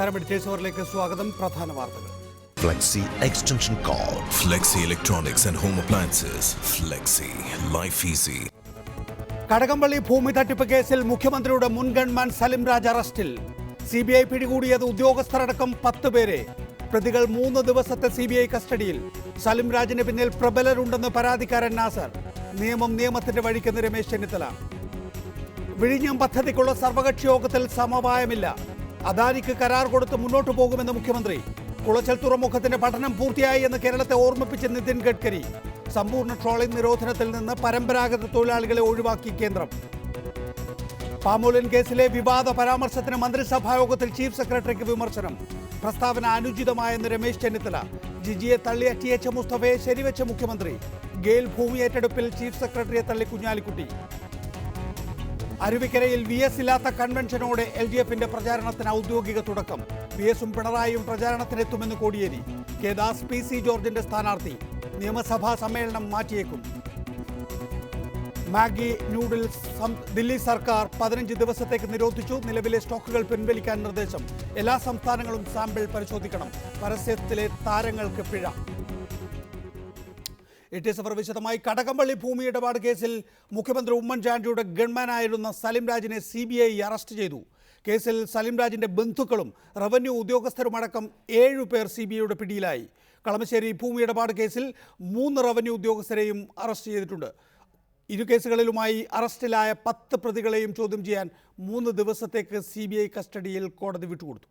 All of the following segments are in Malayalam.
നമസ്കാരം. എഡിറ്റേഴ്സ് അവറിലേക്ക് സ്വാഗതം. പ്രധാന വാർത്തകൾ. Flexi extension cord. Flexi Electronics and Home Appliances. Flexi. Life easy. Kadakampally ഭൂമി തട്ടിപ്പ് കേസിൽ മുഖ്യമന്ത്രിയുടെ മുൻ ഗൺമാൻ സലിം രാജ് അറസ്റ്റിൽ. CBI പിടികൂടിയത് ഉദ്യോഗസ്ഥരടക്കം 10 പേരെ. പ്രതികൾ 3 ദിവസത്തെ CBI കസ്റ്റഡിയിൽ. സലിം രാജിന് പിന്നിൽ പ്രബലരുണ്ടെന്ന് പരാതിക്കാരൻ നാസർ. നിയമത്തിന്റെ വഴിക്കെന്ന് രമേശ് ചെന്നിത്തല. വിഴിഞ്ഞം പദ്ധതിക്കുള്ള സർവകക്ഷി യോഗത്തിൽ സമവായമില്ല. അദാനിക്ക് കരാർ കൊടുത്ത് മുന്നോട്ടു പോകുമെന്ന് മുഖ്യമന്ത്രി. കുളച്ചൽ തുറമുഖത്തിന്റെ പഠനം പൂർത്തിയായി എന്ന് കേരളത്തെ ഓർമ്മിപ്പിച്ച നിതിൻ ഗഡ്കരി. സമ്പൂർണ്ണ ട്രോളിംഗ് നിരോധനത്തിൽ നിന്ന് പരമ്പരാഗത തൊഴിലാളികളെ ഒഴിവാക്കി കേന്ദ്രം. പാമോലിൻ കേസിലെ വിവാദ പരാമർശത്തിന് മന്ത്രിസഭായോഗത്തിൽ ചീഫ് സെക്രട്ടറിക്ക് വിമർശനം. പ്രസ്താവന അനുചിതമായെന്ന് രമേശ് ചെന്നിത്തല. ജിജിയെ തള്ളിയ TH മുസ്തഫയെ ശരിവെച്ച മുഖ്യമന്ത്രി. ഗെയിൽ ഭൂമി ഏറ്റെടുപ്പിൽ ചീഫ് സെക്രട്ടറിയെ തള്ളി കുഞ്ഞാലിക്കുട്ടി. അരുവിക്കരയിൽ VS ഇല്ലാത്ത കൺവെൻഷനോടെ LDFന്റെ പ്രചാരണത്തിന് ഔദ്യോഗിക തുടക്കം. VSും പിണറായിയും പ്രചാരണത്തിനെത്തുമെന്ന് കോടിയേരി. കെ ദാസ് PC ജോർജിന്റെ സ്ഥാനാർത്ഥി. നിയമസഭാ സമ്മേളനം മാറ്റിയേക്കും. മാഗി നൂഡിൽസ് ദില്ലി സർക്കാർ 15 ദിവസത്തേക്ക് നിരോധിച്ചു. നിലവിലെ സ്റ്റോക്കുകൾ പിൻവലിക്കാൻ നിർദ്ദേശം. എല്ലാ സംസ്ഥാനങ്ങളും സാമ്പിൾ പരിശോധിക്കണം. പരസ്യത്തിലെ താരങ്ങൾക്ക് പിഴ. വിശദമായി. കടകംപള്ളി ഭൂമി ഇടപാട് കേസിൽ മുഖ്യമന്ത്രി ഉമ്മൻചാണ്ടിയുടെ ഗൺമാനായിരുന്ന സലിം രാജിനെ CBI അറസ്റ്റ് ചെയ്തു. കേസിൽ സലിം രാജിന്റെ ബന്ധുക്കളും റവന്യൂ ഉദ്യോഗസ്ഥരുമടക്കം 7 പേർ CBIയുടെ പിടിയിലായി. കളമശ്ശേരി ഭൂമി ഇടപാട് കേസിൽ 3 റവന്യൂ ഉദ്യോഗസ്ഥരെയും അറസ്റ്റ് ചെയ്തിട്ടുണ്ട്. ഇരു കേസുകളിലുമായി അറസ്റ്റിലായ 10 പ്രതികളെയും ചോദ്യം ചെയ്യാൻ 3 ദിവസത്തേക്ക് CBI കസ്റ്റഡിയിൽ കോടതി വിട്ടുകൊടുത്തു.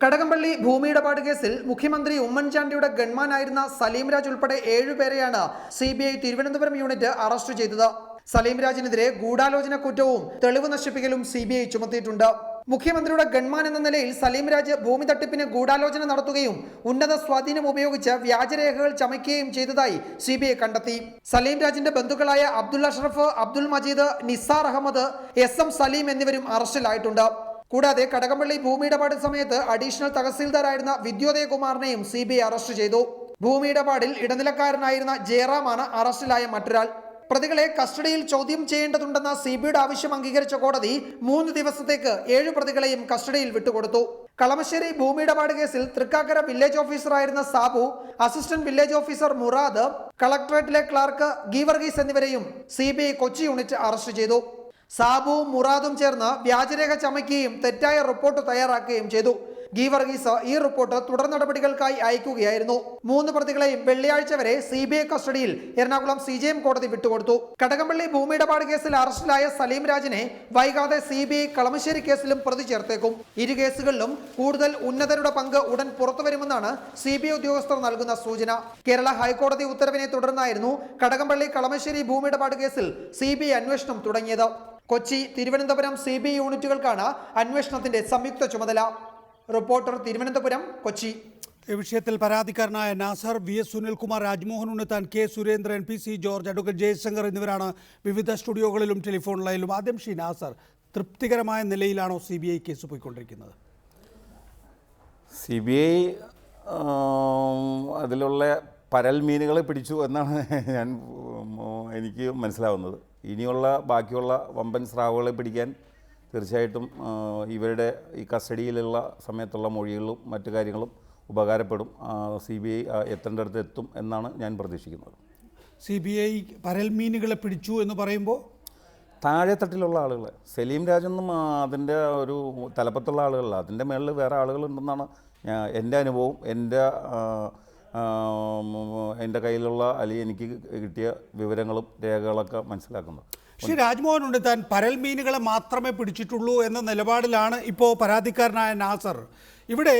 കടകംപള്ളി ഭൂമി ഇടപാട് കേസിൽ മുഖ്യമന്ത്രി ഉമ്മൻചാണ്ടിയുടെ ഗൺമാനായിരുന്ന സലീം രാജ് ഉൾപ്പെടെ 7 പേരെയാണ് CBI തിരുവനന്തപുരം യൂണിറ്റ് അറസ്റ്റ് ചെയ്തത്. സലീം രാജിനെതിരെ ഗൂഢാലോചന കുറ്റവും തെളിവ് നശിപ്പിക്കലും CBI ചുമത്തിയിട്ടുണ്ട്. മുഖ്യമന്ത്രിയുടെ ഗൺമാൻ എന്ന നിലയിൽ സലീം രാജ് ഭൂമി തട്ടിപ്പിന് ഗൂഢാലോചന നടത്തുകയും ഉന്നത സ്വാധീനം ഉപയോഗിച്ച് വ്യാജരേഖകൾ ചമയ്ക്കുകയും ചെയ്തതായി CBI കണ്ടെത്തി. സലീം രാജിന്റെ ബന്ധുക്കളായ അബ്ദുൽ അഷ്റഫ്, അബ്ദുൽ മജീദ്, നിസാർ അഹമ്മദ്, SM സലീം എന്നിവരും അറസ്റ്റിലായിട്ടുണ്ട്. കൂടാതെ കടകംപള്ളി ഭൂമി ഇടപാട് സമയത്ത് അഡീഷണൽ തഹസീൽദാരായിരുന്ന വിദ്യോദയകുമാറിനെയും CBI അറസ്റ്റ് ചെയ്തു. ഭൂമി ഇടപാടിൽ ഇടനിലക്കാരനായിരുന്ന ജയറാമാണ് അറസ്റ്റിലായ മറ്റൊരാൾ. പ്രതികളെ കസ്റ്റഡിയിൽ ചോദ്യം ചെയ്യേണ്ടതുണ്ടെന്ന CBIയുടെ ആവശ്യം അംഗീകരിച്ച കോടതി 3 ദിവസത്തേക്ക് 7 പ്രതികളെയും കസ്റ്റഡിയിൽ വിട്ടുകൊടുത്തു. കളമശ്ശേരി ഭൂമി ഇടപാട് കേസിൽ തൃക്കാക്കര വില്ലേജ് ഓഫീസറായിരുന്ന Sabu, assistant village officer Murad, കളക്ടറേറ്റിലെ ക്ലാർക്ക് ഗീവർഗീസ് എന്നിവരെയും CBI കൊച്ചി യൂണിറ്റ് അറസ്റ്റ് ചെയ്തു. സാബുവും മുറാദും ചേർന്ന് വ്യാജരേഖ ചമയ്ക്കുകയും തെറ്റായ റിപ്പോർട്ട് തയ്യാറാക്കുകയും ചെയ്തു. ഗീവർഗീസ് ഈ റിപ്പോർട്ട് തുടർ നടപടികൾക്കായി അയക്കുകയായിരുന്നു. 3 പ്രതികളെയും വെള്ളിയാഴ്ച വരെ CBI കസ്റ്റഡിയിൽ എറണാകുളം CJM കോടതി വിട്ടുകൊടുത്തു. കടകംപള്ളി ഭൂമി ഇടപാട് കേസിൽ അറസ്റ്റിലായ സലീം രാജിനെ വൈകാതെ CBI കളമശ്ശേരി കേസിലും പ്രതി ചേർത്തേക്കും. ഇരു കേസുകളിലും കൂടുതൽ ഉന്നതരുടെ പങ്ക് ഉടൻ പുറത്തുവരുമെന്നാണ് CBI ഉദ്യോഗസ്ഥർ നൽകുന്ന സൂചന. കേരള ഹൈക്കോടതി ഉത്തരവിനെ തുടർന്നായിരുന്നു കടകംപള്ളി കളമശ്ശേരി ഭൂമി ഇടപാട് കേസിൽ CBI അന്വേഷണം തുടങ്ങിയത്. കൊച്ചി, തിരുവനന്തപുരം CBI യൂണിറ്റുകൾക്കാണ് അന്വേഷണത്തിന്റെ സംയുക്ത ചുമതല. റിപ്പോർട്ടർ, തിരുവനന്തപുരം, കൊച്ചി. ഈ വിഷയത്തിൽ പരാതിക്കാരനായ Nasar, VS Sunilkumar, Rajmohan Unnithan, K Surendran, PC George, advocate Jayashankar എന്നിവരാണ് വിവിധ സ്റ്റുഡിയോകളിലും ടെലിഫോൺ ലൈനിലും. ആദ്യം നാസർ, തൃപ്തികരമായ നിലയിലാണോ CBI കേസ് പോയിക്കൊണ്ടിരിക്കുന്നത്? CBI അതിലുള്ള പരൽ മീനുകളെ പിടിച്ചു എന്നാണ് എനിക്ക് മനസ്സിലാവുന്നത്. ഇനിയുള്ള ബാക്കിയുള്ള വമ്പൻ സ്രാവുകളെ പിടിക്കാൻ തീർച്ചയായിട്ടും ഇവരുടെ ഈ കസ്റ്റഡിയിലുള്ള സമയത്തുള്ള മൊഴികളും മറ്റു കാര്യങ്ങളും ഉപകാരപ്പെടും. CBI എത്തേണ്ടടുത്ത് എത്തും എന്നാണ് ഞാൻ പ്രതീക്ഷിക്കുന്നത്. CBI പരൽമീനുകളെ പിടിച്ചു എന്ന് പറയുമ്പോൾ താഴെത്തട്ടിലുള്ള ആളുകൾ, സലീം രാജൊന്നും അതിൻ്റെ ഒരു തലപ്പത്തുള്ള ആളുകളല്ല, അതിൻ്റെ മേളിൽ വേറെ ആളുകളുണ്ടെന്നാണ് എൻ്റെ അനുഭവം, എൻ്റെ കയ്യിലുള്ള അല്ലെങ്കിൽ എനിക്ക് കിട്ടിയ വിവരങ്ങളും രേഖകളൊക്കെ മനസ്സിലാക്കുന്നത്. പക്ഷേ രാജ്മോഹൻ ഉണ്ണിത്താൻ പരൽമീനുകളെ മാത്രമേ പിടിച്ചിട്ടുള്ളൂ എന്ന നിലപാടിലാണ് ഇപ്പോൾ പരാതിക്കാരനായ നാസർ. ഇവിടെ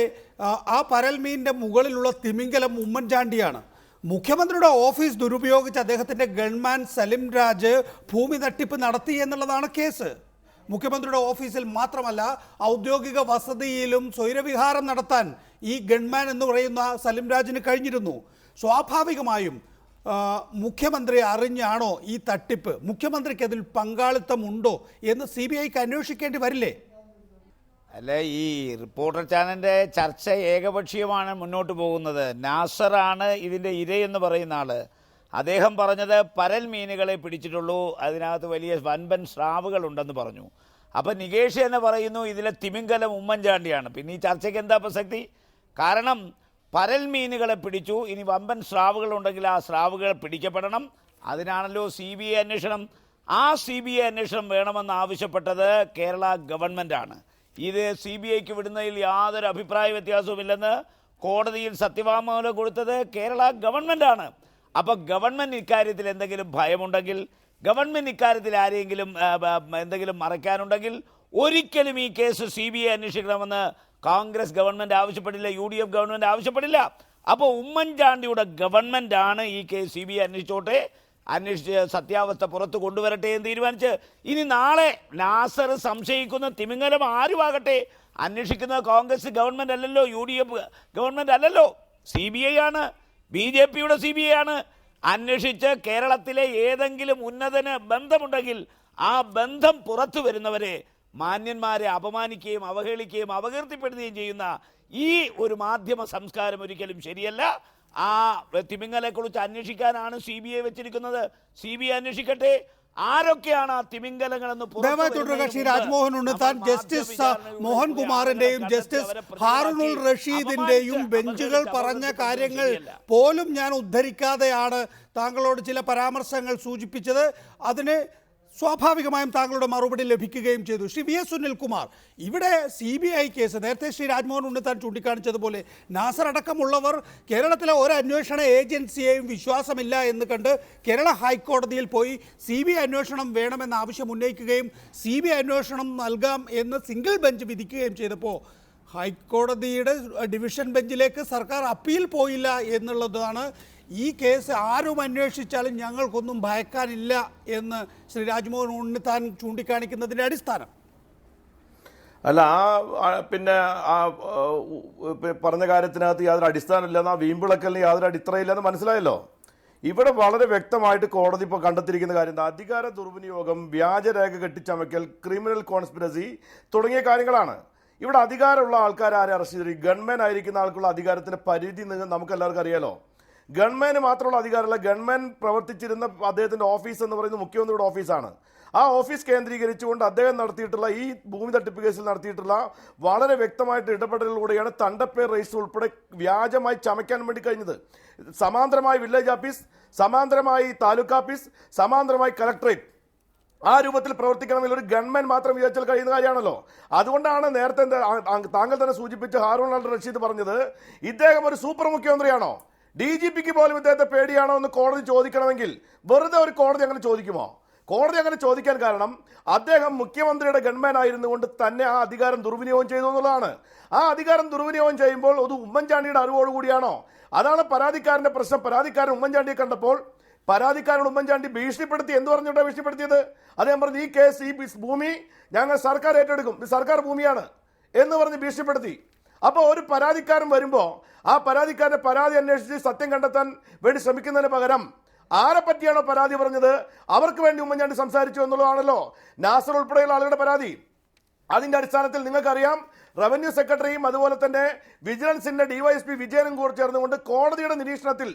ആ പരൽമീനിൻ്റെ മുകളിലുള്ള തിമിംഗലം ഉമ്മൻചാണ്ടിയാണ്. മുഖ്യമന്ത്രിയുടെ ഓഫീസ് ദുരുപയോഗിച്ച് അദ്ദേഹത്തിൻ്റെ ഗൺമാൻ സലിം രാജ് ഭൂമി തട്ടിപ്പ് നടത്തി എന്നുള്ളതാണ് കേസ്. മുഖ്യമന്ത്രിയുടെ ഓഫീസിൽ മാത്രമല്ല, ഔദ്യോഗിക വസതിയിലും സ്വൈരവിഹാരം നടത്താൻ ഈ ഗൺമാൻ എന്ന് പറയുന്ന സലിം രാജിന് കഴിഞ്ഞിരുന്നു. സ്വാഭാവികമായും മുഖ്യമന്ത്രി അറിഞ്ഞാണോ ഈ തട്ടിപ്പ്, മുഖ്യമന്ത്രിക്ക് അതിൽ പങ്കാളിത്തമുണ്ടോ എന്ന് CBIക്ക് അന്വേഷിക്കേണ്ടി വരില്ലേ? അല്ല, ഈ റിപ്പോർട്ടർ ചാനലിൻ്റെ ചർച്ച ഏകപക്ഷീയമാണ് മുന്നോട്ട് പോകുന്നത്. നാസറാണ് ഇതിൻ്റെ ഇരയെന്ന് പറയുന്ന ആൾ. അദ്ദേഹം പറഞ്ഞത് പരൽ മീനുകളെ പിടിച്ചിട്ടുള്ളൂ, അതിനകത്ത് വലിയ വൻപൻ സ്രാവുകളുണ്ടെന്ന് പറഞ്ഞു. അപ്പം നികേഷ് എന്ന് പറയുന്നു ഇതിലെ തിമിംഗലം ഉമ്മൻചാണ്ടിയാണ്. പിന്നെ ഈ ചർച്ചയ്ക്ക് എന്താ പ്രസക്തി? കാരണം പരൽ മീനുകളെ പിടിച്ചു, ഇനി വമ്പൻ സ്രാവുകളുണ്ടെങ്കിൽ ആ സ്രാവുകൾ പിടിക്കപ്പെടണം. അതിനാണല്ലോ CBI അന്വേഷണം. ആ CBI അന്വേഷണം വേണമെന്ന് ആവശ്യപ്പെട്ടത് കേരള ഗവൺമെൻറ്റാണ്. ഇത് CBIക്ക് വിടുന്നതിൽ യാതൊരു അഭിപ്രായ വ്യത്യാസവുമില്ലെന്ന് കോടതിയിൽ സത്യവാങ്മൂലം കൊടുത്തത് കേരള ഗവൺമെൻറ്റാണ്. അപ്പോൾ ഗവൺമെൻറ് ഇക്കാര്യത്തിൽ എന്തെങ്കിലും ഭയമുണ്ടെങ്കിൽ, ഗവൺമെൻറ് ഇക്കാര്യത്തിൽ ആരെങ്കിലും എന്തെങ്കിലും മറയ്ക്കാനുണ്ടെങ്കിൽ ഒരിക്കലും ഈ കേസ് CBI അന്വേഷിക്കണമെന്ന് കോൺഗ്രസ് ഗവൺമെൻറ് ആവശ്യപ്പെടില്ല, UDF ഗവൺമെൻറ് ആവശ്യപ്പെടില്ല. അപ്പോൾ ഉമ്മൻചാണ്ടിയുടെ ഗവൺമെൻറ്റാണ് ഈ കേസ് CBI അന്വേഷിച്ച് സത്യാവസ്ഥ പുറത്ത് കൊണ്ടുവരട്ടെ എന്ന് തീരുമാനിച്ച്, ഇനി നാളെ നാസർ സംശയിക്കുന്ന തിമിംഗലം ആരുമാകട്ടെ, അന്വേഷിക്കുന്നത് കോൺഗ്രസ് ഗവൺമെൻറ് അല്ലല്ലോ, UDF ഗവൺമെൻറ് അല്ലല്ലോ, CBI ആണ്, BJPയുടെ CBI ആണ്. അന്വേഷിച്ച് കേരളത്തിലെ ഏതെങ്കിലും ഉന്നതന് ബന്ധമുണ്ടെങ്കിൽ ആ ബന്ധം പുറത്തു വരുന്നവരെ മാന്യന്മാരെ അപമാനിക്കുകയും അവഹേളിക്കുകയും അപകീർത്തിപ്പെടുത്തുകയും ചെയ്യുന്ന ഈ ഒരു മാധ്യമ സംസ്കാരം ഒരിക്കലും ശരിയല്ല. ആ തിമിംഗലത്തെക്കുറിച്ച് അന്വേഷിക്കാനാണ് CBI വെച്ചിരിക്കുന്നത്. CBI അന്വേഷിക്കട്ടെ. ആരൊക്കെയാണ് ആ തിമിംഗലങ്ങളെന്ന് ശ്രീ രാജ്മോഹൻ ഉണ്ണിത്താൻ ജസ്റ്റിസ് മോഹൻകുമാറിന്റെയും ജസ്റ്റിസ് ഹാറൂനുൽ റഷീദിന്റെയും ബെഞ്ചുകൾ പറഞ്ഞ കാര്യങ്ങൾ പോലും ഞാൻ ഉദ്ധരിക്കാതെയാണ് താങ്കളോട് ചില പരാമർശങ്ങൾ സൂചിപ്പിച്ചത്. അതിന് സ്വാഭാവികമായും താങ്കളുടെ മറുപടി ലഭിക്കുകയും ചെയ്തു. ശ്രീ VS സുനിൽകുമാർ, ഇവിടെ CBI കേസ് നേരത്തെ ശ്രീ രാജ്മോഹൻ ഉണ്ണിത്താൻ ചൂണ്ടിക്കാണിച്ചതുപോലെ നാസർ അടക്കമുള്ളവർ കേരളത്തിലെ ഒരു അന്വേഷണ ഏജൻസിയെയും വിശ്വാസമില്ല എന്ന് കണ്ട് കേരള ഹൈക്കോടതിയിൽ പോയി CBI അന്വേഷണം വേണമെന്ന ആവശ്യം ഉന്നയിക്കുകയും CBI അന്വേഷണം നൽകാം എന്ന് സിംഗിൾ ബെഞ്ച് വിധിക്കുകയും ചെയ്തപ്പോൾ ഹൈക്കോടതിയുടെ ഡിവിഷൻ ബെഞ്ചിലേക്ക് സർക്കാർ അപ്പീൽ പോയില്ല എന്നുള്ളതാണ്. ഈ കേസ് ആരും അന്വേഷിച്ചാലും ഞങ്ങൾക്കൊന്നും ഭയക്കാനില്ല എന്ന് ശ്രീ രാജ്മോഹൻ ഉണ്ണിത്താൻ ചൂണ്ടിക്കാണിക്കുന്നതിൻ്റെ അടിസ്ഥാനം അല്ല. പിന്നെ പറഞ്ഞ കാര്യത്തിനകത്ത് യാതൊരു അടിസ്ഥാനമില്ലെന്ന്, ആ വീമ്പിളക്കലിന് യാതൊരു അടിത്തറയില്ലെന്ന് മനസ്സിലായല്ലോ. ഇവിടെ വളരെ വ്യക്തമായിട്ട് കോടതി ഇപ്പോൾ കണ്ടെത്തിയിരിക്കുന്ന കാര്യം എന്താ? അധികാര ദുർവിനിയോഗം, വ്യാജരേഖ കെട്ടിച്ചമയ്ക്കൽ, ക്രിമിനൽ കോൺസ്പിറസി തുടങ്ങിയ കാര്യങ്ങളാണ്. ഇവിടെ അധികാരമുള്ള ആൾക്കാരെ ആരെ അറസ്റ്റ് ചെയ്തിരിക്കും? ഗവൺമെൻറ് ആയിരിക്കുന്ന ആൾക്കുള്ള അധികാരത്തിൻ്റെ പരിധി നമുക്ക് എല്ലാവർക്കും അറിയാലോ. ഗവൺമെൻറ് മാത്രമുള്ള അധികാരമല്ല, ഗവൺമെൻറ് പ്രവർത്തിച്ചിരുന്ന അദ്ദേഹത്തിൻ്റെ ഓഫീസ് എന്ന് പറയുന്നത് മുഖ്യമന്ത്രിയുടെ ഓഫീസാണ്. ആ ഓഫീസ് കേന്ദ്രീകരിച്ചുകൊണ്ട് അദ്ദേഹം നടത്തിയിട്ടുള്ള ഈ ഭൂമി തട്ടിപ്പ് കേസിൽ നടത്തിയിട്ടുള്ള വളരെ വ്യക്തമായിട്ട് ഇടപെടലിലൂടെയാണ് തണ്ടപ്പേർ രജിസ്റ്റർ ഉൾപ്പെടെ വ്യാജമായി ചമയ്ക്കാൻ വേണ്ടി കഴിഞ്ഞത്. സമാന്തരമായി വില്ലേജ് ഓഫീസ്, സമാന്തരമായി താലൂക്ക് ഓഫീസ്, സമാന്തരമായി കളക്ടറേറ്റ്, ആ രൂപത്തിൽ പ്രവർത്തിക്കണമെങ്കിൽ ഒരു ഗവൺമെൻറ് മാത്രം വിചാരിച്ചാൽ കഴിയുന്ന കാര്യമാണല്ലോ. അതുകൊണ്ടാണ് നേരത്തെ താങ്കൾ തന്നെ സൂചിപ്പിച്ച് ഹാറൂൺ റഷീദ് പറഞ്ഞത്, ഇദ്ദേഹം ഒരു സൂപ്പർ മുഖ്യമന്ത്രിയാണോ? DGPക്ക് പോലും ഇദ്ദേഹത്തെ പേടിയാണോ എന്ന് കോടതി ചോദിക്കണമെങ്കിൽ വെറുതെ ഒരു കോടതി അങ്ങനെ ചോദിക്കുമോ? കോടതി അങ്ങനെ ചോദിക്കാൻ കാരണം അദ്ദേഹം മുഖ്യമന്ത്രിയുടെ ഗവൺമെന്റ് ആയിരുന്നുകൊണ്ട് തന്നെ ആ അധികാരം ദുർവിനിയോഗം ചെയ്തു എന്നുള്ളതാണ്. ആ അധികാരം ദുർവിനിയോഗം ചെയ്യുമ്പോൾ അത് ഉമ്മൻചാണ്ടിയുടെ അറിവോടുകൂടിയാണോ? അതാണ് പരാതിക്കാരന്റെ പ്രശ്നം. പരാതിക്കാരൻ ഉമ്മൻചാണ്ടിയെ കണ്ടപ്പോൾ പരാതിക്കാരൻ ഉമ്മൻചാണ്ടി ഭീഷണിപ്പെടുത്തി. എന്ത് പറഞ്ഞിട്ടാണ് ഭീഷണിപ്പെടുത്തിയത്? അദ്ദേഹം പറഞ്ഞു, ഈ കേസ്, ഈ ഭൂമി ഞങ്ങൾ സർക്കാർ ഏറ്റെടുക്കും, ഇത് സർക്കാർ ഭൂമിയാണ് എന്ന് പറഞ്ഞ് ഭീഷണിപ്പെടുത്തി. അപ്പോൾ ഒരു പരാതിക്കാരൻ വരുമ്പോൾ ആ പരാതിക്കാരൻ്റെ പരാതി അന്വേഷിച്ച് സത്യം കണ്ടെത്താൻ വേണ്ടി ശ്രമിക്കുന്നതിന് പകരം ആരെ പറ്റിയാണോ പരാതി പറഞ്ഞത് അവർക്ക് വേണ്ടി ഉമ്മൻചാണ്ടി സംസാരിച്ചു എന്നുള്ളതാണല്ലോ നാസർ ഉൾപ്പെടെയുള്ള ആളുകളുടെ പരാതി. അതിൻ്റെ അടിസ്ഥാനത്തിൽ നിങ്ങൾക്കറിയാം, റവന്യൂ സെക്രട്ടറിയും അതുപോലെ തന്നെ വിജിലൻസിൻ്റെ DYSP വിജയനും കൂടെ ചേർന്നുകൊണ്ട് കോടതിയുടെ നിരീക്ഷണത്തിൽ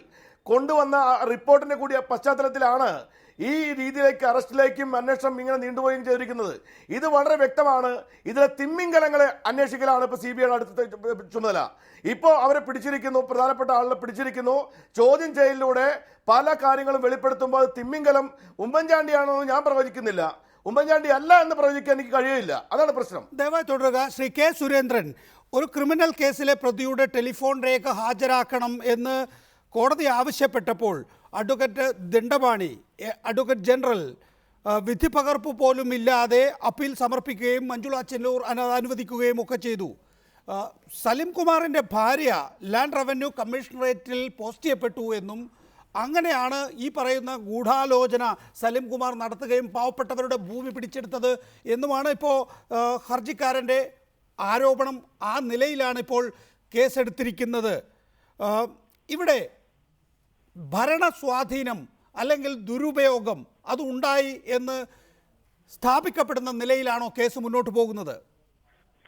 കൊണ്ടുവന്ന റിപ്പോർട്ടിൻ്റെ കൂടി പശ്ചാത്തലത്തിലാണ് ഈ രീതിയിലേക്ക് അറസ്റ്റിലേക്കും അന്വേഷണം ഇങ്ങനെ നീണ്ടുപോവുകയും ചെയ്തിരിക്കുന്നത്. ഇത് വളരെ വ്യക്തമാണ്. ഇതിലെ തിമ്മിങ്കലങ്ങളെ അന്വേഷിക്കലാണ് ഇപ്പോൾ CBIയുടെ അടുത്ത ചുമതല. ഇപ്പോൾ അവരെ പിടിച്ചിരിക്കുന്നു, പ്രധാനപ്പെട്ട ആളുകളെ പിടിച്ചിരിക്കുന്നു. ചോദ്യം ചെയ്യലിലൂടെ പല കാര്യങ്ങളും വെളിപ്പെടുത്തുമ്പോൾ അത് തിമ്മിങ്കലം ഉമ്മൻചാണ്ടിയാണോ എന്ന് ഞാൻ പ്രവചിക്കുന്നില്ല, ഉമ്മൻചാണ്ടി അല്ല എന്ന് പ്രവചിക്കാൻ എനിക്ക് കഴിയില്ല. അതാണ് പ്രശ്നം. ദയവായി തുടരുക. ശ്രീ K സുരേന്ദ്രൻ, ഒരു ക്രിമിനൽ കേസിലെ പ്രതിയുടെ ടെലിഫോൺ രേഖ ഹാജരാക്കണം എന്ന് കോടതി ആവശ്യപ്പെട്ടപ്പോൾ അഡ്വക്കേറ്റ് ദണ്ഡപാണി, അഡ്വക്കേറ്റ് ജനറൽ, വിധി പകർപ്പ് പോലും ഇല്ലാതെ അപ്പീൽ സമർപ്പിക്കുകയും മഞ്ജുള ചെന്നൂർ അനുവദിക്കുകയും ഒക്കെ ചെയ്തു. സലിം കുമാറിൻ്റെ ഭാര്യ ലാൻഡ് റവന്യൂ കമ്മീഷണറേറ്റിൽ പോസ്റ്റ് ചെയ്യപ്പെട്ടു എന്നും അങ്ങനെയാണ് ഈ പറയുന്ന ഗൂഢാലോചന സലിം കുമാർ നടത്തുകയും പാവപ്പെട്ടവരുടെ ഭൂമി പിടിച്ചെടുത്തത് എന്നുമാണ് ഇപ്പോൾ ഹർജിക്കാരൻ്റെ ആരോപണം. ആ നിലയിലാണ് ഇപ്പോൾ കേസെടുത്തിരിക്കുന്നത്. ഇവിടെ ഭരണ സ്വാധീനം അല്ലെങ്കിൽ ദുരുപയോഗം അതുണ്ടായി എന്ന് സ്ഥാപിക്കപ്പെടുന്ന നിലയിലാണോ കേസ് മുന്നോട്ട് പോകുന്നത്?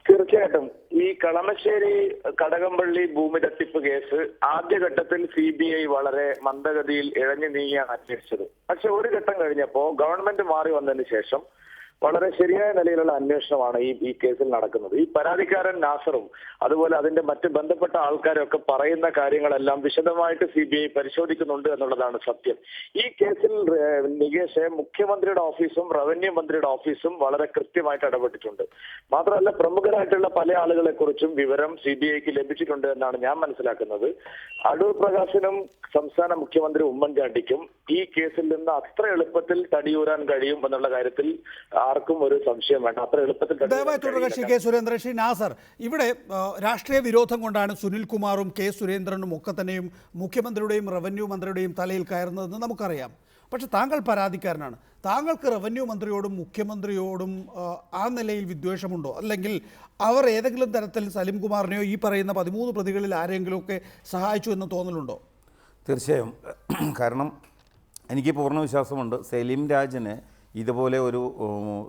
തീർച്ചയായിട്ടും ഈ കളമശ്ശേരി കടകംപള്ളി ഭൂമി തട്ടിപ്പ് കേസ് ആദ്യഘട്ടത്തിൽ CBI വളരെ മന്ദഗതിയിൽ ഇഴഞ്ഞു നീങ്ങിയാണ് അന്വേഷിച്ചത്. പക്ഷെ ഒരു ഘട്ടം കഴിഞ്ഞപ്പോൾ ഗവൺമെന്റ് മാറി വന്നതിന് ശേഷം വളരെ ശരിയായ നിലയിലുള്ള അന്വേഷണമാണ് ഈ കേസിൽ നടക്കുന്നത്. ഈ പരാതിക്കാരൻ നാസറും അതുപോലെ അതിന്റെ മറ്റ് ബന്ധപ്പെട്ട ആൾക്കാരും ഒക്കെ പറയുന്ന കാര്യങ്ങളെല്ലാം വിശദമായിട്ട് CBI പരിശോധിക്കുന്നുണ്ട് എന്നുള്ളതാണ് സത്യം. ഈ കേസിൽ നികേഷ്, മുഖ്യമന്ത്രിയുടെ ഓഫീസും റവന്യൂ മന്ത്രിയുടെ ഓഫീസും വളരെ കൃത്യമായിട്ട് ഇടപെട്ടിട്ടുണ്ട്. മാത്രമല്ല, പ്രമുഖരായിട്ടുള്ള പല ആളുകളെ കുറിച്ചും വിവരം CBIക്ക് ലഭിച്ചിട്ടുണ്ട് എന്നാണ് ഞാൻ മനസ്സിലാക്കുന്നത്. അടൂർ പ്രകാശിനും സംസ്ഥാന മുഖ്യമന്ത്രി ഉമ്മൻചാണ്ടിക്കും ഈ കേസിൽ നിന്ന് അത്ര എളുപ്പത്തിൽ തടിയൂരാൻ കഴിയും എന്നുള്ള കാര്യത്തിൽ ആർക്കും ഒരു സംശയം വേണ്ട. അത്ര എളുപ്പത്തിൽ ദയവായി തുടരുക ശ്രീ കെ സുരേന്ദ്രൻ. ശ്രീ നാസർ, ഇവിടെ രാഷ്ട്രീയ വിരോധം കൊണ്ടാണ് സുനിൽകുമാറും കെ സുരേന്ദ്രനും ഒക്കെ തന്നെയും മുഖ്യമന്ത്രിയുടെയും റവന്യൂ മന്ത്രിയുടെയും തലയിൽ കയറുന്നതെന്ന് നമുക്കറിയാം. പക്ഷെ താങ്കൾ പരാതിക്കാരനാണ്. താങ്കൾക്ക് റവന്യൂ മന്ത്രിയോടും മുഖ്യമന്ത്രിയോടും ആ നിലയിൽ വിദ്വേഷമുണ്ടോ? അല്ലെങ്കിൽ അവർ ഏതെങ്കിലും തരത്തിൽ സലിംകുമാറിനെയോ ഈ പറയുന്ന 13 പ്രതികളിൽ ആരെങ്കിലുമൊക്കെ സഹായിച്ചു എന്ന് തോന്നലുണ്ടോ? തീർച്ചയായും. കാരണം എനിക്ക് പൂർണ്ണ വിശ്വാസമുണ്ട് സലീം രാജിന് ഇതുപോലെ ഒരു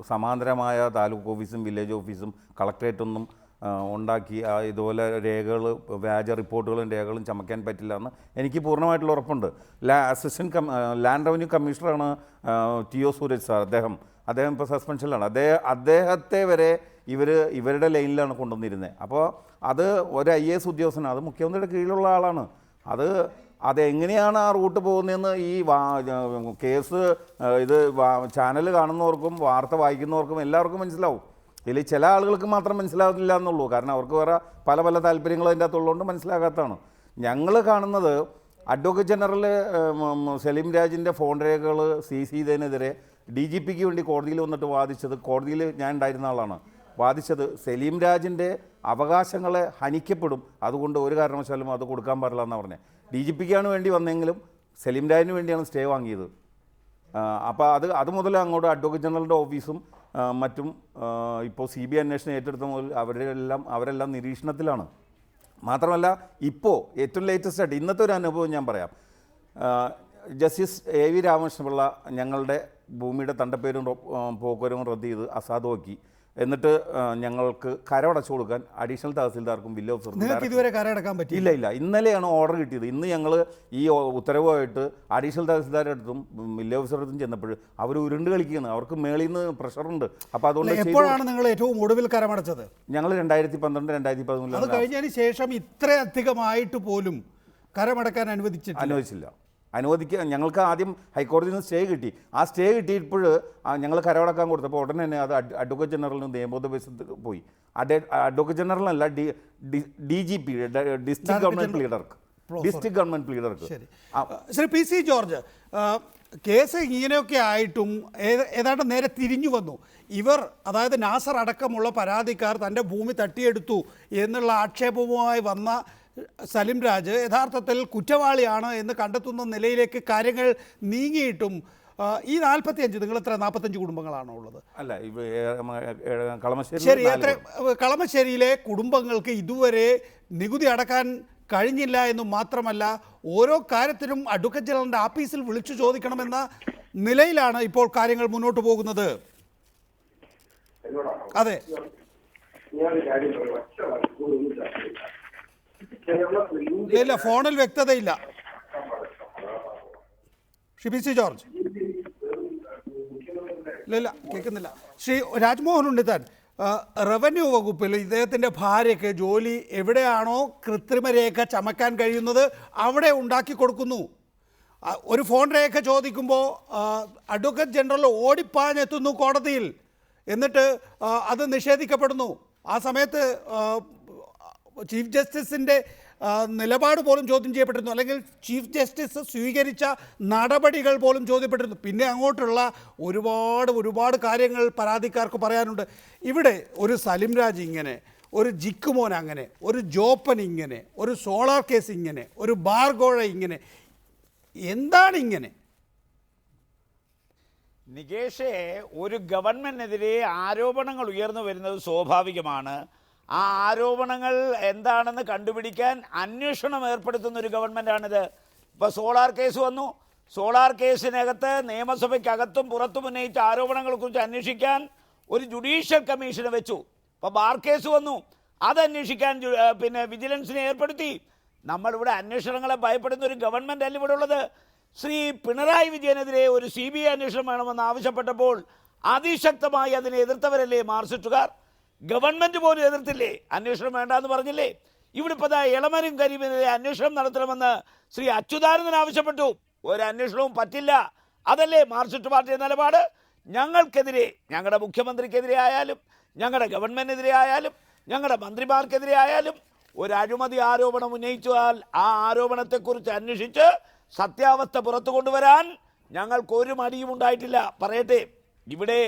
സമാന്തരമായ താലൂക്ക് ഓഫീസും വില്ലേജ് ഓഫീസും കളക്ട്രേറ്റൊന്നും ഉണ്ടാക്കി ഇതുപോലെ രേഖകൾ, വ്യാജ റിപ്പോർട്ടുകളും രേഖകളും ചമയ്ക്കാൻ പറ്റില്ല എന്ന് എനിക്ക് പൂർണ്ണമായിട്ടുള്ള ഉറപ്പുണ്ട്. അസിസ്റ്റൻറ്റ് ലാൻഡ് റവന്യൂ കമ്മീഷണറാണ് TO സൂരജ് സാർ. അദ്ദേഹം ഇപ്പോൾ സസ്പെൻഷനിലാണ്. അദ്ദേഹത്തെ വരെ ഇവരുടെ ലൈനിലാണ് കൊണ്ടുവന്നിരുന്നത്. അപ്പോൾ അത് ഒരു IAS ഉദ്യോഗസ്ഥനാണ്, അത് മുഖ്യമന്ത്രിയുടെ കീഴിലുള്ള ആളാണ്. അതെങ്ങനെയാണ് ആ റൂട്ട് പോകുന്നതെന്ന് ഈ കേസ് ചാനൽ കാണുന്നവർക്കും വാർത്ത വായിക്കുന്നവർക്കും എല്ലാവർക്കും മനസ്സിലാവും. ഇതിൽ ചില ആളുകൾക്ക് മാത്രം മനസ്സിലാവില്ല എന്നുള്ളൂ. കാരണം അവർക്ക് വേറെ പല താല്പര്യങ്ങളും അതിൻ്റെ അകത്തുള്ളതുകൊണ്ട് മനസ്സിലാകാത്തതാണ്. ഞങ്ങൾ കാണുന്നത് അഡ്വക്കേറ്റ് ജനറൽ സലീം രാജിൻ്റെ ഫോൺ രേഖകൾ സീസ് ചെയ്തതിനെതിരെ DGPക്ക് വേണ്ടി കോടതിയിൽ വന്നിട്ട് വാദിച്ചത്, കോടതിയിൽ ഞാൻ ഉണ്ടായിരുന്ന ആളാണ്, വാദിച്ചത് സലീം രാജിൻ്റെ അവകാശങ്ങളെ ഹനിക്കപ്പെടും, അതുകൊണ്ട് ഒരു കാരണവശാലും അത് കൊടുക്കാൻ പാടില്ല എന്നാണ് പറഞ്ഞത്. DGPക്കാണ് വേണ്ടി വന്നെങ്കിലും സലീം രാജിന് വേണ്ടിയാണ് സ്റ്റേ വാങ്ങിയത്. അപ്പോൾ അത് മുതൽ അങ്ങോട്ട് അഡ്വക്കേറ്റ് ജനറലിൻ്റെ ഓഫീസും മറ്റും ഇപ്പോൾ CBI അന്വേഷണം ഏറ്റെടുത്ത മുതൽ അവരെല്ലാം നിരീക്ഷണത്തിലാണ്. മാത്രമല്ല ഇപ്പോൾ ഏറ്റവും ലേറ്റസ്റ്റ് ആയിട്ട് ഇന്നത്തെ ഒരു അനുഭവം ഞാൻ പറയാം. ജസ്റ്റിസ് AV രാമകൃഷ്ണപിള്ള ഞങ്ങളുടെ ഭൂമിയുടെ തണ്ടപ്പേരും പോക്കുവരവും റദ്ദ് ചെയ്ത് അസാധുവാക്കി. എന്നിട്ട് ഞങ്ങൾക്ക് കരമടച്ചു കൊടുക്കാൻ അഡീഷണൽ തഹസിൽദാർക്കും വില്ലേജ് ഓഫീസർക്കും ഇതുവരെ കരമടക്കാൻ പറ്റില്ല. ഇല്ല. ഇന്നലെയാണ് ഓർഡർ കിട്ടിയത്. ഇന്ന് ഞങ്ങൾ ഈ ഉത്തരവുമായിട്ട് അഡീഷണൽ തഹസിൽദാരുടെ അടുത്തും വില്ലേജ് ഓഫീസറുടെ അടുത്തും ചെന്നപ്പോൾ അവർ ഉരുണ്ട് കളിക്കുകയാണ്. അവർക്ക് മേളിൽ നിന്ന് പ്രഷറുണ്ട്. അപ്പോൾ അതുകൊണ്ട് എപ്പോഴാണ് നിങ്ങൾ ഏറ്റവും ഒടുവിൽ കരമടച്ചത്? ഞങ്ങൾ 2012, 2013 അത് കഴിഞ്ഞതിന് ശേഷം ഇത്രയധികമായിട്ട് പോലും കരമടക്കാൻ അനുവദിച്ചില്ല. ഞങ്ങൾക്ക് ആദ്യം ഹൈക്കോടതിയിൽ നിന്ന് സ്റ്റേ കിട്ടി. ആ സ്റ്റേ കിട്ടിയപ്പോൾ ഞങ്ങൾ കരമടക്കാൻ കൊടുത്തപ്പോൾ ഉടനെ തന്നെ അത് അഡ്വക്കേറ്റ് ജനറലിന് നിയമോപദേശത്തിൽ പോയി. അഡ്വക്കേറ്റ് ജനറലല്ല, DGP, ഡിസ്ട്രിക്ട് ഗവൺമെൻറ് പ്ലീഡർക്ക്. ശരി. ശ്രീ PC ജോർജ്, കേസ് ഇങ്ങനെയൊക്കെ ആയിട്ടും ഏതാണ്ട് നേരെ തിരിഞ്ഞു വന്നു. ഇവർ, അതായത് നാസർ അടക്കമുള്ള പരാതിക്കാർ തൻ്റെ ഭൂമി തട്ടിയെടുത്തു എന്നുള്ള ആക്ഷേപവുമായി വന്ന സലിം രാജ് യഥാർത്ഥത്തിൽ കുറ്റവാളിയാണ് എന്ന് കണ്ടെത്തുന്ന നിലയിലേക്ക് കാര്യങ്ങൾ നീങ്ങിയിട്ടും ഈ 45, നിങ്ങൾ എത്ര 45 കുടുംബങ്ങളാണോ ഉള്ളത്? അല്ല, ശരി. കളമശ്ശേരിയിലെ കുടുംബങ്ങൾക്ക് ഇതുവരെ നികുതി അടക്കാൻ കഴിഞ്ഞില്ല എന്നും മാത്രമല്ല ഓരോ കാര്യത്തിനും അഡ്വക്കേറ്റ് ജനറലിൻ്റെ ആഫീസിൽ വിളിച്ചു ചോദിക്കണമെന്ന നിലയിലാണ് ഇപ്പോൾ കാര്യങ്ങൾ മുന്നോട്ട് പോകുന്നത്. അതെ, ഇല്ല, ഫോണിൽ വ്യക്തതയില്ല. ശ്രീ PC ജോർജ്, ഇല്ല, കേൾക്കുന്നില്ല. ശ്രീ രാജ്മോഹൻ ഉണ്ണിത്താൻ, റവന്യൂ വകുപ്പിൽ ഇദ്ദേഹത്തിൻ്റെ ഭാര്യയ്ക്ക് ജോലി എവിടെയാണോ കൃത്രിമരേഖ ചമക്കാൻ കഴിയുന്നത് അവിടെ ഉണ്ടാക്കി കൊടുക്കുന്നു. ഒരു ഫോൺ രേഖ ചോദിക്കുമ്പോൾ അഡ്വക്കേറ്റ് ജനറൽ ഓടിപ്പാഞ്ഞെത്തുന്നു കോടതിയിൽ, എന്നിട്ട് അത് നിഷേധിക്കപ്പെടുന്നു. ആ സമയത്ത് ചീഫ് ജസ്റ്റിസിൻ്റെ നിലപാട് പോലും ചോദ്യം ചെയ്യപ്പെട്ടിരുന്നു, അല്ലെങ്കിൽ ചീഫ് ജസ്റ്റിസ് സ്വീകരിച്ച നടപടികൾ പോലും ചോദ്യപ്പെട്ടിരുന്നു. പിന്നെ അങ്ങോട്ടുള്ള ഒരുപാട് കാര്യങ്ങൾ പരാതിക്കാർക്ക് പറയാനുണ്ട്. ഇവിടെ ഒരു സലിം രാജ് ഇങ്ങനെ, ഒരു ജിക്കുമോൻ അങ്ങനെ, ഒരു ജോപ്പൻ ഇങ്ങനെ, ഒരു സോളാർ കേസ് ഇങ്ങനെ, ഒരു ബാർഗോഴ ഇങ്ങനെ, എന്താണ് ഇങ്ങനെ? നികേഷേ, ഒരു ഗവൺമെൻറ്റിനെതിരെ ആരോപണങ്ങൾ ഉയർന്നു വരുന്നത് സ്വാഭാവികമാണ്. ആ ആരോപണങ്ങൾ എന്താണെന്ന് കണ്ടുപിടിക്കാൻ അന്വേഷണം ഏർപ്പെടുത്തുന്ന ഒരു ഗവൺമെൻറ്റാണിത്. ഇപ്പോൾ സോളാർ കേസ് വന്നു. സോളാർ കേസിനകത്ത് നിയമസഭയ്ക്കകത്തും പുറത്തും ഉന്നയിച്ച ആരോപണങ്ങളെക്കുറിച്ച് അന്വേഷിക്കാൻ ഒരു ജുഡീഷ്യൽ കമ്മീഷനെ വെച്ചു. ഇപ്പോൾ ബാർ കേസ് വന്നു, അത് അന്വേഷിക്കാൻ വിജിലൻസിനെ ഏർപ്പെടുത്തി. നമ്മളിവിടെ അന്വേഷണങ്ങളെ ഭയപ്പെടുന്ന ഒരു ഗവൺമെൻറ് അല്ല ഇവിടെ ഉള്ളത്. ശ്രീ പിണറായി വിജയനെതിരെ ഒരു CBI അന്വേഷണം വേണമെന്ന് ആവശ്യപ്പെട്ടപ്പോൾ അതിശക്തമായി അതിനെ എതിർത്തവരല്ലേ മാർസിസ്റ്റുകാർ? ഗവൺമെന്റ് പോലും എതിർത്തില്ലേ? അന്വേഷണം വേണ്ടെന്ന് പറഞ്ഞില്ലേ? ഇവിടെ ഇപ്പോൾ ഇളമരും കരീമിനെതിരെ അന്വേഷണം നടത്തണമെന്ന് ശ്രീ അച്യുതാനന്ദൻ ആവശ്യപ്പെട്ടു. ഒരു അന്വേഷണവും പറ്റില്ല. അതല്ലേ മാർക്സിസ്റ്റ് പാർട്ടിയുടെ നിലപാട്? ഞങ്ങൾക്കെതിരെ, ഞങ്ങളുടെ മുഖ്യമന്ത്രിക്കെതിരെ ആയാലും, ഞങ്ങളുടെ ഗവൺമെന്റിനെതിരെ ആയാലും, ഞങ്ങളുടെ മന്ത്രിമാർക്കെതിരെ ആയാലും ഒരു അഴിമതി ആരോപണം ഉന്നയിച്ചാൽ ആ ആരോപണത്തെക്കുറിച്ച് അന്വേഷിച്ച് സത്യാവസ്ഥ പുറത്തു കൊണ്ടുവരാൻ ഞങ്ങൾക്കൊരു മടിയും ഉണ്ടായിട്ടില്ല. പറയട്ടെ, ഇവിടെ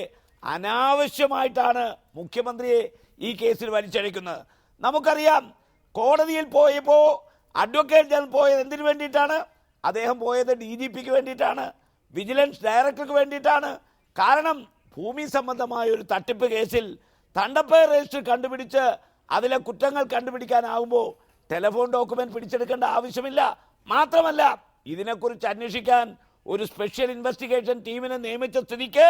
അനാവശ്യമായിട്ടാണ് മുഖ്യമന്ത്രിയെ ഈ കേസിൽ വലിച്ചഴക്കുന്നത്. നമുക്കറിയാം, കോടതിയിൽ പോയപ്പോൾ അഡ്വക്കേറ്റ് ജനറൽ പോയത് എന്തിനു വേണ്ടിയിട്ടാണ്? അദ്ദേഹം പോയത് DGPക്ക് വേണ്ടിയിട്ടാണ്, വിജിലൻസ് ഡയറക്ടർക്ക് വേണ്ടിയിട്ടാണ്. കാരണം ഭൂമി സംബന്ധമായ ഒരു തട്ടിപ്പ് കേസിൽ തണ്ടപ്പേർ രജിസ്റ്റർ കണ്ടുപിടിച്ച് അതിലെ കുറ്റങ്ങൾ കണ്ടുപിടിക്കാനാവുമ്പോൾ ടെലിഫോൺ ഡോക്യുമെന്റ് പിടിച്ചെടുക്കേണ്ട ആവശ്യമില്ല. മാത്രമല്ല, ഇതിനെക്കുറിച്ച് അന്വേഷിക്കാൻ ഒരു സ്പെഷ്യൽ ഇൻവെസ്റ്റിഗേഷൻ ടീമിനെ നിയമിച്ച സ്ഥിതിക്ക്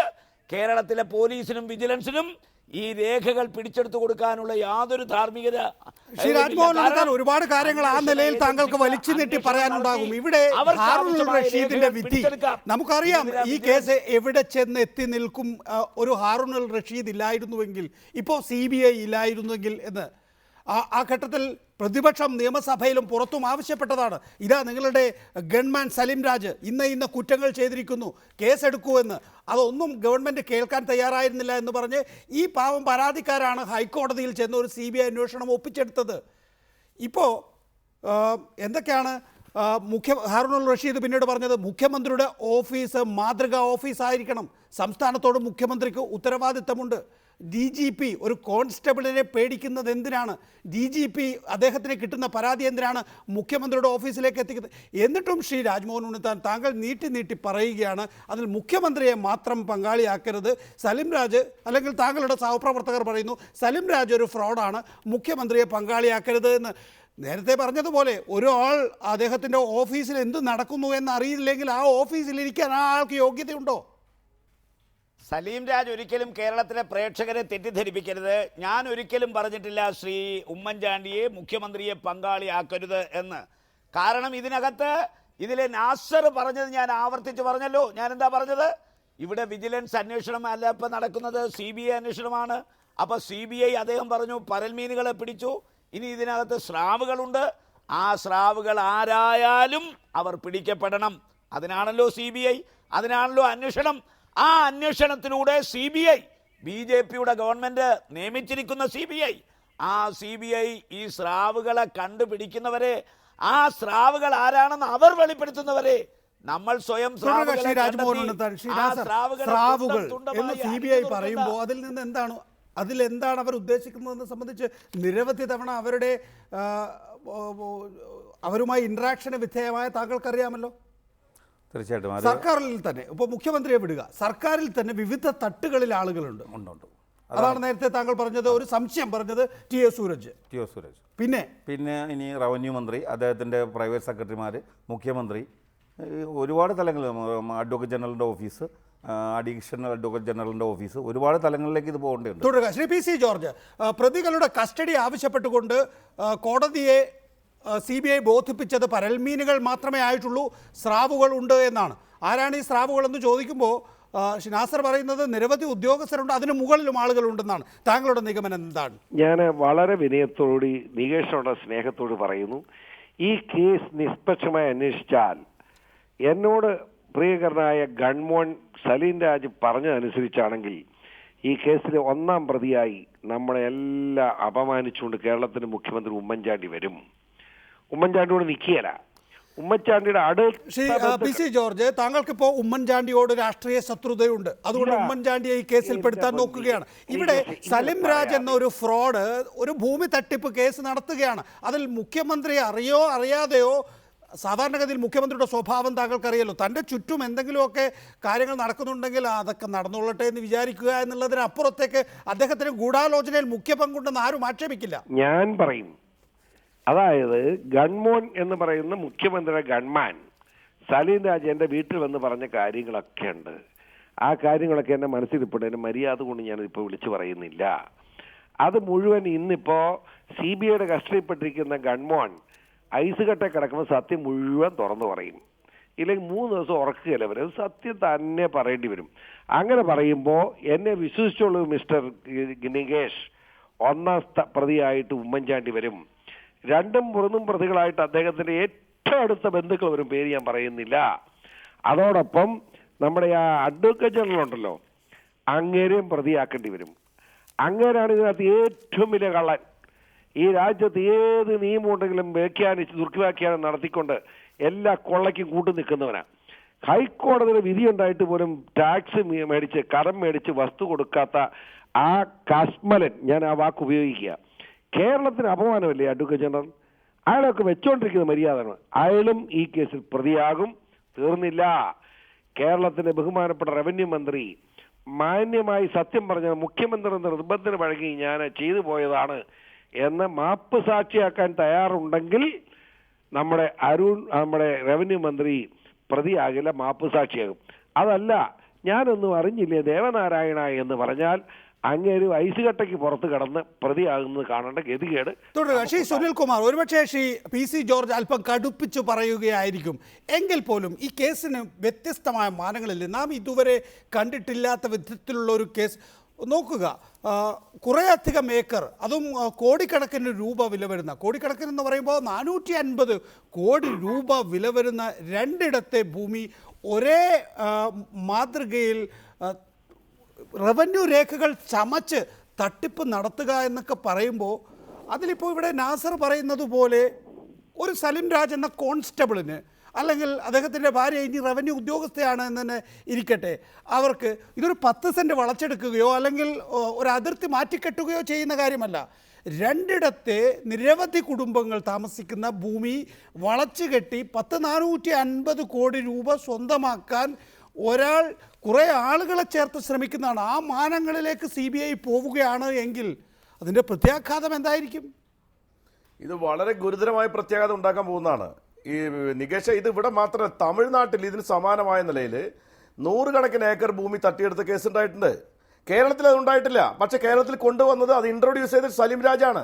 കേരളത്തിലെ പോലീസിനും വിജിലൻസിനും ഈ രേഖകൾ പിടിച്ചെടുത്തു കൊടുക്കാനുള്ള യാതൊരു ധാർമ്മികത. ശ്രീ രാജ്മോഹൻ ഉണ്ണിത്താൻ, ഒരുപാട് കാര്യങ്ങൾ ആ നിലയിൽ താങ്കൾക്ക് വലിച്ചു നീട്ടി പറയാനുണ്ടാകും. ഇവിടെ ഹാറൂൺ റഷീദിന്റെ വിധി നമുക്കറിയാം. ഈ കേസ് എവിടെ ചെന്ന് എത്തി നിൽക്കും? ഒരു ഹാറൂൺ റഷീദ് ഇല്ലായിരുന്നുവെങ്കിൽ, ഇപ്പോൾ CBI ഇല്ലായിരുന്നെങ്കിൽ എന്ന് ആ ഘട്ടത്തിൽ പ്രതിപക്ഷം നിയമസഭയിലും പുറത്തും ആവശ്യപ്പെട്ടതാണ്. ഇതാ നിങ്ങളുടെ ഗൺമാൻ സലിം രാജ് ഇന്ന കുറ്റങ്ങൾ ചെയ്തിരിക്കുന്നു, കേസെടുക്കൂ എന്ന്. അതൊന്നും ഗവൺമെൻറ് കേൾക്കാൻ തയ്യാറായിരുന്നില്ല എന്ന് പറഞ്ഞ് ഈ പാവം പരാതിക്കാരാണ് ഹൈക്കോടതിയിൽ ചെന്ന് ഒരു CBI അന്വേഷണം ഒപ്പിച്ചെടുത്തത്. ഇപ്പോൾ എന്തൊക്കെയാണ് ഹാറൂൺ റഷീദ് പിന്നീട് പറഞ്ഞത്? മുഖ്യമന്ത്രിയുടെ ഓഫീസ് മാതൃകാ ഓഫീസായിരിക്കണം. സംസ്ഥാനത്തോട് മുഖ്യമന്ത്രിക്ക് ഉത്തരവാദിത്തമുണ്ട്. DGP ഒരു കോൺസ്റ്റബിളിനെ പേടിക്കുന്നത് എന്തിനാണ്? DGP അദ്ദേഹത്തിന് കിട്ടുന്ന പരാതി എന്തിനാണ് മുഖ്യമന്ത്രിയുടെ ഓഫീസിലേക്ക് എത്തിക്കുന്നത്? എന്നിട്ടും ശ്രീ രാജ്മോഹൻ ഉണ്ണിത്താൻ, താങ്കൾ നീട്ടി പറയുകയാണ് അതിൽ മുഖ്യമന്ത്രിയെ മാത്രം പങ്കാളിയാക്കരുത്. സലിം രാജ്, അല്ലെങ്കിൽ താങ്കളുടെ സഹപ്രവർത്തകർ പറയുന്നു സലിം രാജ് ഒരു ഫ്രോഡാണ്, മുഖ്യമന്ത്രിയെ പങ്കാളിയാക്കരുത് എന്ന്. നേരത്തെ പറഞ്ഞതുപോലെ ഒരാൾ അദ്ദേഹത്തിൻ്റെ ഓഫീസിൽ എന്ത് നടക്കുന്നു എന്ന് അറിയില്ലെങ്കിൽ ആ ഓഫീസിലിരിക്കാൻ ആ ആൾക്ക് യോഗ്യതയുണ്ടോ? സലീം രാജ് ഒരിക്കലും കേരളത്തിലെ പ്രേക്ഷകരെ തെറ്റിദ്ധരിപ്പിക്കരുത്. ഞാൻ ഒരിക്കലും പറഞ്ഞിട്ടില്ല ശ്രീ ഉമ്മൻചാണ്ടിയെ മുഖ്യമന്ത്രിയെ പങ്കാളിയാക്കരുത് എന്ന്. കാരണം ഇതിലെ നാസർ പറഞ്ഞത് ഞാൻ ആവർത്തിച്ച് പറഞ്ഞല്ലോ. ഞാൻ എന്താ പറഞ്ഞത്? ഇവിടെ വിജിലൻസ് അന്വേഷണം അല്ല ഇപ്പം നടക്കുന്നത്, CBI അന്വേഷണമാണ്. അപ്പോൾ CBI അദ്ദേഹം പറഞ്ഞു പരൽമീനുകളെ പിടിച്ചു, ഇനി ഇതിനകത്ത് സ്രാവുകളുണ്ട്, ആ സ്രാവുകൾ ആരായാലും അവർ പിടിക്കപ്പെടണം. അതിനാണല്ലോ CBI, അതിനാണല്ലോ അന്വേഷണം. ആ അന്വേഷണത്തിലൂടെ CBI, BJPയുടെ ഗവൺമെന്റ് നിയമിച്ചിരിക്കുന്ന CBI, ആ CBI ഈ സ്രാവുകളെ കണ്ടുപിടിക്കുന്നവരെ, ആ സ്രാവുകൾ ആരാണെന്ന് അവർ വെളിപ്പെടുത്തുന്നവരെ നമ്മൾ സ്വയം സ്രാവുകൾ എന്ന് CBI പറയുമ്പോൾ അതിലെന്താണ് അവർ ഉദ്ദേശിക്കുന്നതെന്ന് സംബന്ധിച്ച് നിരവധി തവണ അവരുമായി ഇന്ററാക്ഷന് വിധേയമായ താങ്കൾക്കറിയാമല്ലോ. തീർച്ചയായിട്ടും സർക്കാരിൽ തന്നെ, ഇപ്പോൾ മുഖ്യമന്ത്രിയെ വിടുക, സർക്കാരിൽ തന്നെ വിവിധ തട്ടുകളിൽ ആളുകളുണ്ട്. അതാണ് നേരത്തെ താങ്കൾ പറഞ്ഞത്, ഒരു സംശയം പറഞ്ഞത് TS സൂരജ്. പിന്നെ ഇനി റവന്യൂ മന്ത്രി, അദ്ദേഹത്തിൻ്റെ പ്രൈവറ്റ് സെക്രട്ടറിമാർ, മുഖ്യമന്ത്രി, ഒരുപാട് തലങ്ങളിൽ, അഡ്വക്കേറ്റ് ജനറലിൻ്റെ ഓഫീസ്, അഡീഷണൽ അഡ്വക്കേറ്റ് ജനറലിൻ്റെ ഓഫീസ്, ഒരുപാട് തലങ്ങളിലേക്ക് ഇത് പോകേണ്ടതുണ്ട്. തുടരുക. ശ്രീ PC ജോർജ്, പ്രതികളുടെ കസ്റ്റഡി ആവശ്യപ്പെട്ടുകൊണ്ട് കോടതിയെ CBI ബോധിപ്പിച്ചത് പരൽമീനുകൾ മാത്രമേ ആയിട്ടുള്ളൂ, സ്രാവുകൾ ഉണ്ട് എന്നാണ്. ആരാണ് ഈ സ്രാവുകളെന്ന് ചോദിക്കുമ്പോൾ നാസർ പറയുന്നത് നിരവധി ഉദ്യോഗസ്ഥരുണ്ട്, അതിന് മുകളിലും ആളുകളുണ്ടെന്നാണ്. താങ്കളുടെ നിഗമനം എന്താണ്? ഞാൻ വളരെ വിനയത്തോടുകൂടി നികേഷോട് സ്നേഹത്തോട് പറയുന്നു, ഈ കേസ് നിഷ്പക്ഷമായി അന്വേഷിച്ചാൽ എന്നോട് പ്രിയകരനായ ഗൺമോൻ സലീം രാജ് പറഞ്ഞതനുസരിച്ചാണെങ്കിൽ ഈ കേസിലെ ഒന്നാം പ്രതിയായി നമ്മളെ എല്ലാം അപമാനിച്ചുകൊണ്ട് കേരളത്തിന്റെ മുഖ്യമന്ത്രി ഉമ്മൻചാണ്ടി വരും. ഉമ്മൻചാണ്ടിയോട് നിൽക്കുകയല്ല, ഉമ്മൻചാണ്ടിയുടെ ശ്രീ PC ജോർജ്, താങ്കൾക്കിപ്പോൾ ഉമ്മൻചാണ്ടിയോട് രാഷ്ട്രീയ ശത്രുതയുണ്ട്, അതുകൊണ്ട് ഉമ്മൻചാണ്ടിയെ ഈ കേസിൽ പെടുത്താൻ നോക്കുകയാണ്. ഇവിടെ സലിം രാജ് എന്ന ഒരു ഫ്രോഡ് ഒരു ഭൂമി തട്ടിപ്പ് കേസ് നടത്തുകയാണ്. അതിൽ മുഖ്യമന്ത്രി അറിയോ അറിയാതെയോ, സാധാരണഗതിയിൽ മുഖ്യമന്ത്രിയുടെ സ്വഭാവം താങ്കൾക്കറിയാലോ, തൻ്റെ ചുറ്റും എന്തെങ്കിലുമൊക്കെ കാര്യങ്ങൾ നടക്കുന്നുണ്ടെങ്കിൽ അതൊക്കെ നടന്നുകൊള്ളട്ടെ എന്ന് വിചാരിക്കുക എന്നുള്ളതിനപ്പുറത്തേക്ക് അദ്ദേഹത്തിന് ഗൂഢാലോചനയിൽ മുഖ്യ പങ്കുണ്ടെന്ന് ആരും ആക്ഷേപിക്കില്ല. ഞാൻ പറയും, അതായത് ഗൺമോൻ എന്ന് പറയുന്ന മുഖ്യമന്ത്രിയുടെ ഗൺമാൻ സലീം രാജ് എൻ്റെ വീട്ടിൽ വന്ന് പറഞ്ഞ കാര്യങ്ങളൊക്കെ ഉണ്ട്. ആ കാര്യങ്ങളൊക്കെ എൻ്റെ മനസ്സിലിപ്പോഴും എൻ്റെ മര്യാദ കൊണ്ട് ഞാനിപ്പോൾ വിളിച്ചു പറയുന്നില്ല. അത് മുഴുവൻ ഇന്നിപ്പോൾ CBIയുടെ കസ്റ്റഡിയിൽപ്പെട്ടിരിക്കുന്ന ഗൺമോൻ ഐസ് കെട്ടെ കിടക്കുമ്പോൾ സത്യം മുഴുവൻ തുറന്നു പറയും. ഇല്ലെങ്കിൽ 3 ദിവസം ഉറക്കുകയില്ല വരും. സത്യം തന്നെ പറയേണ്ടി വരും. അങ്ങനെ പറയുമ്പോൾ എന്നെ വിശ്വസിച്ചുള്ളൂ മിസ്റ്റർ നികേഷ്, ഒന്നാം പ്രതിയായിട്ട് ഉമ്മൻചാണ്ടി വരും. 2ഉം 3ഉം പ്രതികളായിട്ട് അദ്ദേഹത്തിന്റെ ഏറ്റവും അടുത്ത ബന്ധുക്കൾ വരും. പേര് ഞാൻ പറയുന്നില്ല. അതോടൊപ്പം നമ്മുടെ ആ അഡ്വക്കേറ്റ് ജനറൽ ഉണ്ടല്ലോ, അങ്ങേരെയും പ്രതിയാക്കേണ്ടി വരും. അങ്ങേരാണ് ഇതിനകത്ത് ഏറ്റവും വലിയ കള്ളൻ. ഈ രാജ്യത്ത് ഏത് നിയമം ഉണ്ടെങ്കിലും ദുർവ്യാഖ്യാനം നടത്തിക്കൊണ്ട് എല്ലാ കൊള്ളയ്ക്കും കൂട്ടു നിൽക്കുന്നവനാണ്. ഹൈക്കോടതിയുടെ വിധി ഉണ്ടായിട്ട് പോലും ടാക്സ് മേടിച്ച് കടം മേടിച്ച് വസ്തു കൊടുക്കാത്ത ആ കശ്മലൻ, ഞാൻ ആ വാക്ക് ഉപയോഗിക്കുക, കേരളത്തിന് അപമാനമല്ലേ അഡ്വക്കേറ്റ് ജനറൽ? അയാളൊക്കെ വെച്ചോണ്ടിരിക്കുന്ന മര്യാദയാണ്. അയാളും ഈ കേസിൽ പ്രതിയാകും. തീർന്നില്ല. കേരളത്തിന്റെ ബഹുമാനപ്പെട്ട റവന്യൂ മന്ത്രി മാന്യമായി സത്യം പറഞ്ഞ മുഖ്യമന്ത്രി നിർബന്ധത്തിന് വഴങ്ങി ഞാൻ ചെയ്തു പോയതാണ് എന്ന് മാപ്പ് സാക്ഷിയാക്കാൻ തയ്യാറുണ്ടെങ്കിൽ നമ്മുടെ റവന്യൂ മന്ത്രി പ്രതിയാകില്ല, മാപ്പ് സാക്ഷിയാകും. അതല്ല, ഞാനൊന്നും അറിഞ്ഞില്ലേ ദേവനാരായണ എന്ന് പറഞ്ഞാൽ അങ്ങേര് ഐസുകട്ടയ്ക്ക് പുറത്ത് കടന്ന് പ്രതിയാകുന്നത് കാണേണ്ട ഗതികേട്. തുടരുക. ശ്രീ സുനിൽകുമാർ, ഒരുപക്ഷെ ശ്രീ PC ജോർജ് അല്പം കടുപ്പിച്ചു പറയുകയായിരിക്കും. എങ്കിൽ പോലും ഈ കേസിന് വ്യത്യസ്തമായ മാനങ്ങളില്ലേ? നാം ഇതുവരെ കണ്ടിട്ടില്ലാത്ത വിധത്തിലുള്ള ഒരു കേസ് നോക്കുക. കുറേയധികം ഏക്കർ, അതും കോടിക്കണക്കിന് രൂപ വില വരുന്ന, കോടിക്കണക്കിന് എന്ന് പറയുമ്പോൾ 450 കോടി രൂപ വില വരുന്ന 2ഇടത്തെ ഭൂമി ഒരേ മാതൃകയിൽ റവന്യൂ രേഖകൾ ചമച്ച് തട്ടിപ്പ് നടത്തുക എന്നൊക്കെ പറയുമ്പോൾ അതിലിപ്പോൾ ഇവിടെ നാസർ പറയുന്നത് പോലെ ഒരു സലിം രാജ് എന്ന കോൺസ്റ്റബിളിന്, അല്ലെങ്കിൽ അദ്ദേഹത്തിൻ്റെ ഭാര്യ ഇനി റവന്യൂ ഉദ്യോഗസ്ഥയാണ് എന്ന് തന്നെ ഇരിക്കട്ടെ, അവർക്ക് ഇതൊരു 10 സെൻറ്റ് വളച്ചെടുക്കുകയോ അല്ലെങ്കിൽ ഒരു അതിർത്തി മാറ്റിക്കെട്ടുകയോ ചെയ്യുന്ന കാര്യമല്ല. 2ഇടത്തെ നിരവധി കുടുംബങ്ങൾ താമസിക്കുന്ന ഭൂമി വളച്ചു കെട്ടി 450 കോടി രൂപ സ്വന്തമാക്കാൻ ഒരാൾ കുറേ ആളുകളെ ചേർത്ത് ശ്രമിക്കുന്നതാണ്. ആ മാനങ്ങളിലേക്ക് CBI പോവുകയാണ് എങ്കിൽ അതിൻ്റെ പ്രത്യാഘാതം എന്തായിരിക്കും? ഇത് വളരെ ഗുരുതരമായ പ്രത്യാഘാതം ഉണ്ടാക്കാൻ പോകുന്നതാണ്. ഈ നികേഷ, ഇത് ഇവിടെ മാത്രമല്ല, തമിഴ്നാട്ടിൽ ഇതിന് സമാനമായ നിലയിൽ 100 കണക്കിന് ഏക്കർ ഭൂമി തട്ടിയെടുത്ത കേസ് ഉണ്ടായിട്ടുണ്ട്. കേരളത്തിൽ അത് ഉണ്ടായിട്ടില്ല. പക്ഷെ കേരളത്തിൽ കൊണ്ടുവന്നത്, അത് ഇൻട്രൊഡ്യൂസ് ചെയ്തത് സലിം രാജാണ്.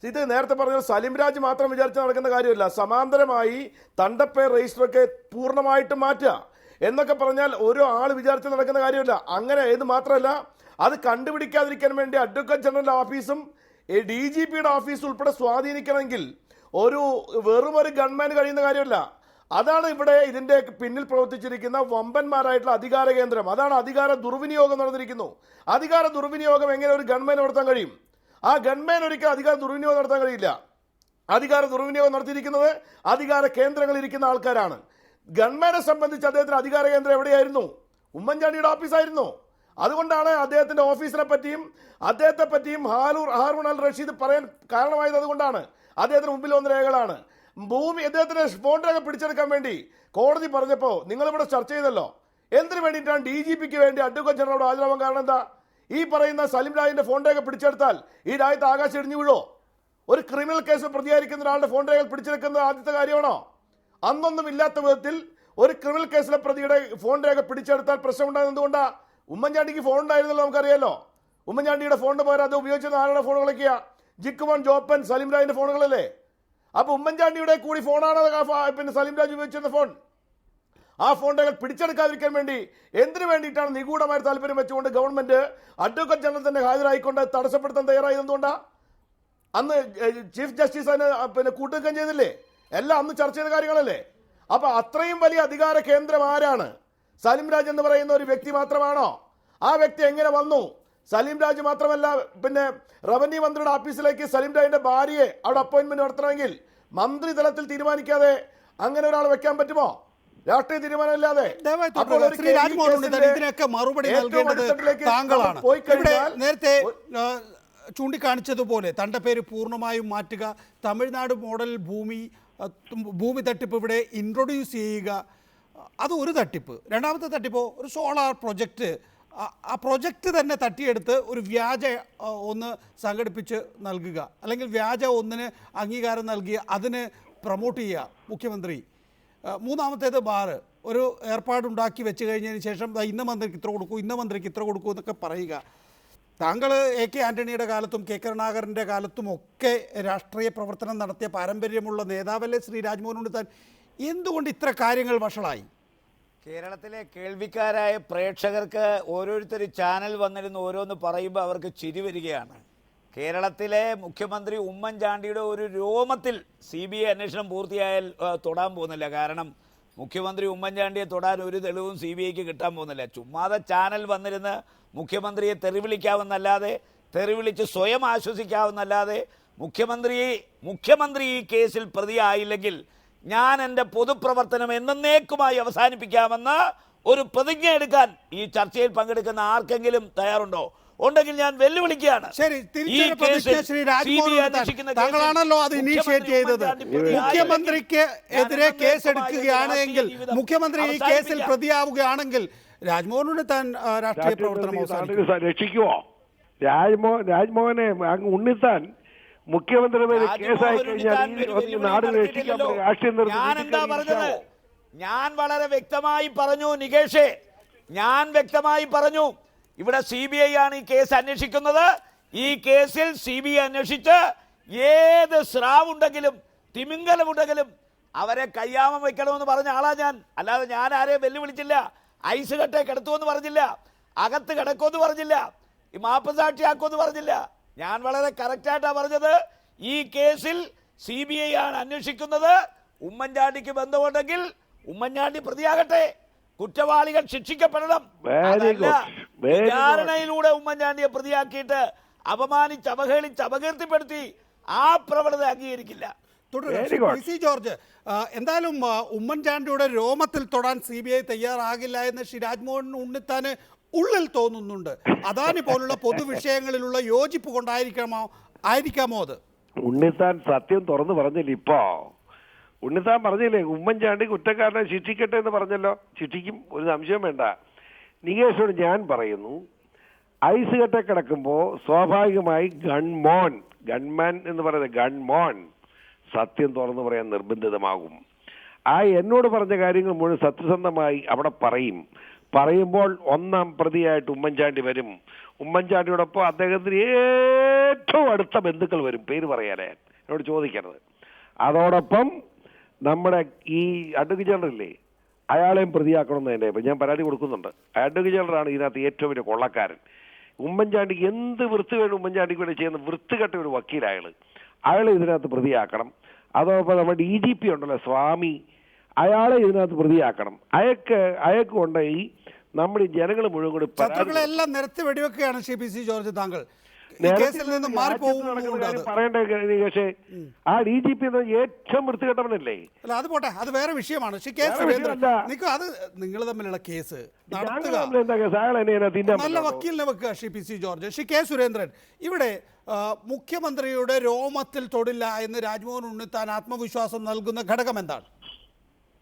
ഇത് നേരത്തെ പറഞ്ഞ സലിം രാജ് മാത്രം വിചാരിച്ച് നടക്കുന്ന കാര്യമല്ല. സമാന്തരമായി തണ്ടപ്പേർ രജിസ്റ്ററൊക്കെ പൂർണ്ണമായിട്ട് മാറ്റുക എന്നൊക്കെ പറഞ്ഞാൽ ഒരു ആൾ വിചാരിച്ച് നടക്കുന്ന കാര്യമല്ല. അങ്ങനെ ഇത് മാത്രമല്ല, അത് കണ്ടുപിടിക്കാതിരിക്കാൻ വേണ്ടി അഡ്വക്കേറ്റ് ജനറൽ ഓഫീസും DGPയുടെ ഓഫീസ് ഉൾപ്പെടെ സ്വാധീനിക്കണമെങ്കിൽ വെറുമൊരു ഗവൺമെന്റ് കഴിയുന്ന കാര്യമല്ല. അതാണ് ഇവിടെ ഇതിന്റെ പിന്നിൽ പ്രവർത്തിച്ചിരിക്കുന്ന വമ്പന്മാരായിട്ടുള്ള അധികാര കേന്ദ്രം. അതാണ് അധികാര ദുർവിനിയോഗം നടന്നിരിക്കുന്നു. അധികാര ദുർവിനിയോഗം എങ്ങനെ ഒരു ഗവൺമെന്റ് നടത്താൻ കഴിയും? ആ ഗവൺമെന്റ് ഒരിക്കലും അധികാര ദുർവിനിയോഗം നടത്താൻ കഴിയില്ല. അധികാര ദുർവിനിയോഗം നടത്തിയിരിക്കുന്നത് അധികാര കേന്ദ്രങ്ങളിൽ ഇരിക്കുന്ന ആൾക്കാരാണ്. ഗവൺമെന്റിനെ സംബന്ധിച്ച് അദ്ദേഹത്തിന്റെ അധികാര കേന്ദ്രം എവിടെയായിരുന്നു? ഉമ്മൻചാണ്ടിയുടെ ഓഫീസായിരുന്നു. അതുകൊണ്ടാണ് അദ്ദേഹത്തിന്റെ ഓഫീസിനെ പറ്റിയും അദ്ദേഹത്തെ പറ്റിയും ഹാറൂൺ അൽ റഷീദ് പറയാൻ കാരണമായത്. അതുകൊണ്ടാണ് അദ്ദേഹത്തിന് മുമ്പിൽ വന്ന രേഖകളാണ്. ഭൂമി അദ്ദേഹത്തിന്റെ ഫോൺ രേഖ പിടിച്ചെടുക്കാൻ വേണ്ടി കോടതി പറഞ്ഞപ്പോൾ നിങ്ങളിവിടെ ചർച്ച ചെയ്തല്ലോ. എന്തിനു വേണ്ടിയിട്ടാണ് DGPക്ക് വേണ്ടി അഡ്വക്കേറ്റ് ജനറലോട് ഹാജരാവാൻ കാരണം എന്താ? ഈ പറയുന്ന സലിം രാജിന്റെ ഫോൺ രേഖ പിടിച്ചെടുത്താൽ ഈ രാജ്യത്ത് ആകാശം ഇടിഞ്ഞു വീഴോ? ഒരു ക്രിമിനൽ കേസ് പ്രതിയായിരിക്കുന്ന ഒരാളുടെ ഫോൺ രേഖ പിടിച്ചെടുക്കുന്നത് ആദ്യത്തെ കാര്യമാണോ? അന്നൊന്നും ഇല്ലാത്ത വിധത്തിൽ ഒരു ക്രിമിനൽ കേസിലെ പ്രതിയുടെ ഫോൺ രേഖ പിടിച്ചെടുത്താൽ പ്രശ്നം ഉണ്ടാകുന്നത് എന്തുകൊണ്ടാ? ഉമ്മൻചാണ്ടിക്ക് ഫോൺ ഉണ്ടായിരുന്നല്ലോ, നമുക്കറിയാലോ. ഉമ്മൻചാണ്ടിയുടെ ഫോണിന് പകരം അത് ഉപയോഗിച്ചത് ആരുടെ ഫോണുകളൊക്കെയാ? ജിക്കുമോൻ, ജോപ്പൻ, സലിം രാജിന്റെ ഫോണുകളല്ലേ? അപ്പൊ ഉമ്മൻചാണ്ടിയുടെ കൂടി ഫോണാണ് പിന്നെ സലിം രാജ് ഉപയോഗിച്ചിരുന്ന ഫോൺ. ആ ഫോൺ രേഖ പിടിച്ചെടുക്കാതിരിക്കാൻ വേണ്ടി എന്തിനു വേണ്ടിയിട്ടാണ് നിഗൂഢമായ താല്പര്യം വെച്ചുകൊണ്ട് ഗവൺമെന്റ് അഡ്വക്കേറ്റ് ജനറൽ തന്നെ ഹാജരായിക്കൊണ്ട് തടസ്സപ്പെടുത്താൻ തയ്യാറായത്? എന്തുകൊണ്ടാ? അന്ന് ചീഫ് ജസ്റ്റിസ് അതിന് പിന്നെ കൂട്ടുനിൽക്കാൻ ചെയ്തില്ലേ? എല്ലാം അന്ന് ചർച്ച ചെയ്ത കാര്യങ്ങളല്ലേ? അപ്പൊ അത്രയും വലിയ അധികാര കേന്ദ്രം ആരാണ്? സലിം രാജ് എന്ന് പറയുന്ന ഒരു വ്യക്തി മാത്രമാണോ? ആ വ്യക്തി എങ്ങനെ വന്നു? സലിം രാജ് മാത്രമല്ല, പിന്നെ റവന്യൂ മന്ത്രിയുടെ ഓഫീസിലേക്ക് സലിം രാജിന്റെ ഭാര്യയെ അവിടെ അപ്പോയിന്റ്മെന്റ് നടത്തണമെങ്കിൽ മന്ത്രി തലത്തിൽ തീരുമാനിക്കാതെ അങ്ങനെ ഒരാൾ വെക്കാൻ പറ്റുമോ? രാഷ്ട്രീയ തീരുമാനമില്ലാതെ. ഇതിനൊക്കെ മറുപടി നൽകേണ്ടത് താങ്കളാണ്. നേരത്തെ ചൂണ്ടിക്കാണിച്ചതുപോലെ തണ്ടപ്പേര് പൂർണ്ണമായും മാറ്റുക, തമിഴ്നാട് മോഡൽ ഭൂമി തട്ടിപ്പ് ഇവിടെ ഇൻട്രൊഡ്യൂസ് ചെയ്യുക, അത് ഒരു തട്ടിപ്പ്. രണ്ടാമത്തെ തട്ടിപ്പോ ഒരു സോളാർ പ്രൊജക്റ്റ്, ആ പ്രൊജക്റ്റ് തന്നെ തട്ടിയെടുത്ത് ഒരു വ്യാജ ഒന്ന് സംഘടിപ്പിച്ച് നൽകുക, അല്ലെങ്കിൽ വ്യാജ ഒന്നിന് അംഗീകാരം നൽകി അതിന് പ്രൊമോട്ട് ചെയ്യുക മുഖ്യമന്ത്രി. മൂന്നാമത്തേത് ബാറ്, ഒരു ഏർപ്പാടുണ്ടാക്കി വെച്ച് കഴിഞ്ഞതിന് ശേഷം ഇന്ന മന്ത്രിക്ക് ഇത്ര കൊടുക്കൂ, ഇന്ന മന്ത്രിക്ക് ഇത്ര കൊടുക്കൂ എന്നൊക്കെ പറയുക. താങ്കൾ AK ആൻ്റണിയുടെ കാലത്തും K കരുണാകരൻ്റെ കാലത്തും ഒക്കെ രാഷ്ട്രീയ പ്രവർത്തനം നടത്തിയ പാരമ്പര്യമുള്ള നേതാവല്ലേ ശ്രീ രാജ്മോഹൻ ഉണ്ണിത്താൻ. എന്തുകൊണ്ട് ഇത്ര കാര്യങ്ങൾ വഷളായി? കേരളത്തിലെ കേൾവിക്കാരായ പ്രേക്ഷകർക്ക് ഓരോരുത്തർ ചാനൽ വന്നിരുന്ന് ഓരോന്ന് പറയുമ്പോൾ അവർക്ക് ചിരി വരികയാണ്. കേരളത്തിലെ മുഖ്യമന്ത്രി ഉമ്മൻചാണ്ടിയുടെ ഒരു രോമത്തിൽ CBI അന്വേഷണം പൂർത്തിയായാൽ തൊടാൻ പോകുന്നില്ല. കാരണം മുഖ്യമന്ത്രി ഉമ്മൻചാണ്ടിയെ തൊടാൻ ഒരു തെളിവും CBIക്ക് കിട്ടാൻ പോകുന്നില്ല. ചുമ്മാതെ ചാനൽ വന്നിരുന്ന് മുഖ്യമന്ത്രിയെ തെറിവിളിക്കാവുന്നല്ലാതെ, തെറിവിളിച്ച് സ്വയം ആശ്വസിക്കാവുന്നല്ലാതെ, മുഖ്യമന്ത്രി ഈ കേസിൽ പ്രതിയായില്ലെങ്കിൽ ഞാൻ എൻ്റെ പൊതുപ്രവർത്തനം എന്നേക്കുമായി അവസാനിപ്പിക്കാമെന്ന് ഒരു പ്രതിജ്ഞ എടുക്കാൻ ഈ ചർച്ചയിൽ പങ്കെടുക്കുന്ന ആർക്കെങ്കിലും തയ്യാറുണ്ടോ? ഉണ്ടെങ്കിൽ ഞാൻ വെല്ലുവിളിക്കുകയാണ്. ശരി, തിരിച്ചൊരു പ്രതിജ്ഞ ശ്രീ രാജ്മോഹൻ ഉണ്ണിത്താൻ, താങ്കളാണല്ലോ അത് ഇനീഷ്യേറ്റ് ചെയ്തത്. മുഖ്യമന്ത്രിക്ക് എതിരെ കേസ് എടുക്കുകയാണ് എങ്കിൽ, മുഖ്യമന്ത്രി ഈ കേസിൽ പ്രതിയാവുകയാണെങ്കിൽ രാജ്മോഹൻ ഉണ്ണിത്താൻ രാഷ്ട്രീയ പ്രവർത്തനം അവസാനിക്കും. രക്ഷിക്കുവോ? രാജ്മോഹനെ അങ്ങ് ഉണ്ണിത്താൻ മുഖ്യമന്ത്രി കേസായി കഴിഞ്ഞാൽ നാട് രക്ഷിക്കാൻ ഞാൻ എന്താ പറഞ്ഞത്? ഞാൻ വളരെ വ്യക്തമായി പറഞ്ഞു നികേഷേ, ഞാൻ വ്യക്തമായി പറഞ്ഞു, ഇവിടെ CBI ആണ് ഈ കേസ് അന്വേഷിക്കുന്നത്. ഈ കേസിൽ CBI അന്വേഷിച്ച് ഏത് സ്രാവുണ്ടെങ്കിലും തിമിംഗലമുണ്ടെങ്കിലും അവരെ കയ്യാമം വെക്കണമെന്ന് പറഞ്ഞ ആളാ ഞാൻ. അല്ലാതെ ഞാൻ ആരെയും വെല്ലുവിളിച്ചില്ല. ഐസ് കട്ടെ കിടത്തുമെന്ന് പറഞ്ഞില്ല, അകത്ത് കിടക്കുമെന്ന് പറഞ്ഞില്ല, ഈ മാപ്പസാക്ഷിയാക്കുമെന്ന് പറഞ്ഞില്ല. ഞാൻ വളരെ കറക്റ്റായിട്ടാണ് പറഞ്ഞത്. ഈ കേസിൽ CBI ആണ് അന്വേഷിക്കുന്നത്. ഉമ്മൻചാണ്ടിക്ക് ബന്ധമുണ്ടെങ്കിൽ ഉമ്മൻചാണ്ടി പ്രതിയാകട്ടെ, കുറ്റവാളികൾ ശിക്ഷിക്കപ്പെടണം. വിചാരണയിലൂടെ ഉമ്മൻചാണ്ടിയെ പ്രതിയാക്കിയിട്ട് അപമാനിച്ച് അവഹേളിച്ച് അപകീർത്തിപ്പെടുത്തി ആ പ്രവണത അംഗീകരിക്കില്ല. പി.സി. ജോർജ്, എന്തായാലും ഉമ്മൻചാണ്ടിയുടെ രോമത്തിൽ തൊടാൻ CBI തയ്യാറാകില്ല എന്ന് ശ്രീ രാജ്മോഹൻ ഉണ്ണിത്താന് ഉള്ളിൽ തോന്നുന്നുണ്ട്. അദാനി പോലുള്ള പൊതുവിഷയങ്ങളിലുള്ള യോജിപ്പ് കൊണ്ടായിരിക്കാമോ അത്? ഉണ്ണിത്താൻ സത്യം തുറന്നു പറഞ്ഞില്ല. ഇപ്പോ ഉണ്ണിത്താൻ പറഞ്ഞില്ലേ ഉമ്മൻചാണ്ടി കുറ്റക്കാരനെ ശിക്ഷിക്കട്ടെ എന്ന് പറഞ്ഞല്ലോ. ശിക്ഷിക്കും, ഒരു സംശയം വേണ്ട. നികേഷോട് ഞാൻ പറയുന്നു, ഐസ് കെട്ട കിടക്കുമ്പോൾ സ്വാഭാവികമായി ഗൺമാൻ എന്ന് പറയുന്നത് ഗൺമോൻ സത്യം തുറന്നു പറയാൻ നിർബന്ധിതമാകും. എന്നോട് പറഞ്ഞ കാര്യങ്ങൾ മുഴുവൻ സത്യസന്ധമായി അവിടെ പറയുമ്പോൾ ഒന്നാം പ്രതിയായിട്ട് ഉമ്മൻചാണ്ടി വരും. ഉമ്മൻചാണ്ടിയോടൊപ്പം അദ്ദേഹത്തിന് ഏറ്റവും അടുത്ത ബന്ധുക്കൾ വരും, പേര് പറയാനേ എന്നോട് ചോദിക്കരുത്. അതോടൊപ്പം നമ്മുടെ ഈ അഡ്വക്കേറ്റ് ജനറലില്ലേ, അയാളെയും പ്രതിയാക്കണമെന്ന് തന്നെ ഇപ്പം ഞാൻ പരാതി കൊടുക്കുന്നുണ്ട്. അഡ്വക്കേറ്റ് ജനറലാണ് ഇതിനകത്ത് ഏറ്റവും വലിയ കൊള്ളക്കാരൻ. ഉമ്മൻചാണ്ടിക്ക് എന്ത് വൃത്തി വേണം ഉമ്മൻചാണ്ടിക്ക് വേണ്ടി ചെയ്യുന്ന വൃത്തികെട്ട ഒരു വക്കീൽ അയാളെ ഇതിനകത്ത് പ്രതിയാക്കണം. അതോടൊപ്പം നമ്മുടെ DGP ഉണ്ടല്ലോ സ്വാമി, അയാളെ ഇതിനകത്ത് പ്രതിയാക്കണം. അയക്ക് കൊണ്ടുപോയി നമ്മുടെ ഈ ജനങ്ങൾ മുഴുവൻ കൂടി ശത്രുക്കളെല്ലാം നിരത്തി വെടിവെക്കുകയാണ് ശ്രീ പി.സി. ജോർജ്. താങ്കൾ കേസിൽ നിന്ന് പറയണ്ടേ? പക്ഷേ ആ DGP ഏറ്റവും വൃത്തികെട്ടവനല്ലേ? അല്ല, അത് പോട്ടെ, അത് വേറെ വിഷയമാണ്. ശ്രീ കെ സുരേന്ദ്രൻ, അത് നിങ്ങൾ തമ്മിലുള്ള കേസ് നല്ല വക്കീലിനെ വെക്കുക ശ്രീ പി.സി. ജോർജ്. ശ്രീ കെ സുരേന്ദ്രൻ, ഇവിടെ മുഖ്യമന്ത്രിയുടെ രോമത്തിൽ തൊടില്ല എന്ന് രാജ്മോഹൻ ഉണ്ണിത്താൻ ആത്മവിശ്വാസം നൽകുന്ന ഘടകം എന്താണ്?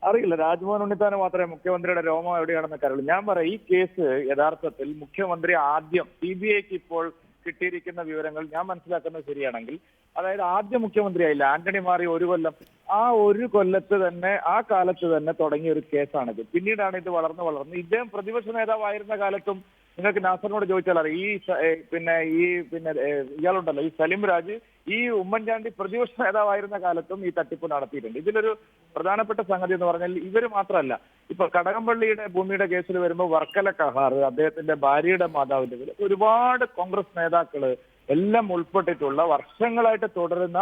അറിയില്ല, രാജ്മോഹൻ ഉണ്ണിത്താന് മാത്രമേ മുഖ്യമന്ത്രിയുടെ രോമം എവിടെയാണെന്നൊക്കെ അറിയുള്ളൂ. ഞാൻ പറയാം, ഈ കേസ് യഥാർത്ഥത്തിൽ മുഖ്യമന്ത്രി ആദ്യം CBIക്ക് ഇപ്പോൾ കിട്ടിയിരിക്കുന്ന വിവരങ്ങൾ ഞാൻ മനസ്സിലാക്കുന്നത് ശരിയാണെങ്കിൽ, അതായത് ആദ്യ മുഖ്യമന്ത്രിയായില്ല ആന്റണി മാറി 1 കൊല്ലം, ആ 1 കൊല്ലത്ത് തന്നെ ആ കാലത്ത് തന്നെ തുടങ്ങിയ ഒരു കേസാണിത്. പിന്നീടാണ് ഇത് വളർന്ന് ഇദ്ദേഹം പ്രതിപക്ഷ നേതാവായിരുന്ന കാലത്തും നിങ്ങൾക്ക് നാസറിനോട് ചോദിച്ചാൽ അറിയാം, ഇയാളുണ്ടല്ലോ ഈ സലിം രാജ്, ഈ ഉമ്മൻചാണ്ടി പ്രതിപക്ഷ നേതാവായിരുന്ന കാലത്തും ഈ തട്ടിപ്പ് നടത്തിയിട്ടുണ്ട്. ഇതിലൊരു പ്രധാനപ്പെട്ട സംഗതി എന്ന് പറഞ്ഞാൽ ഇവർ മാത്രമല്ല, ഇപ്പൊ കടകംപള്ളിയുടെ ഭൂമിയുടെ കേസിൽ വരുമ്പോൾ വർക്കല കഹാർ, അദ്ദേഹത്തിന്റെ ഭാര്യയുടെ മാതാവിന്റെ ഒരുപാട് കോൺഗ്രസ് നേതാക്കള് എല്ലാം ഉൾപ്പെട്ടിട്ടുള്ള വർഷങ്ങളായിട്ട് തുടരുന്ന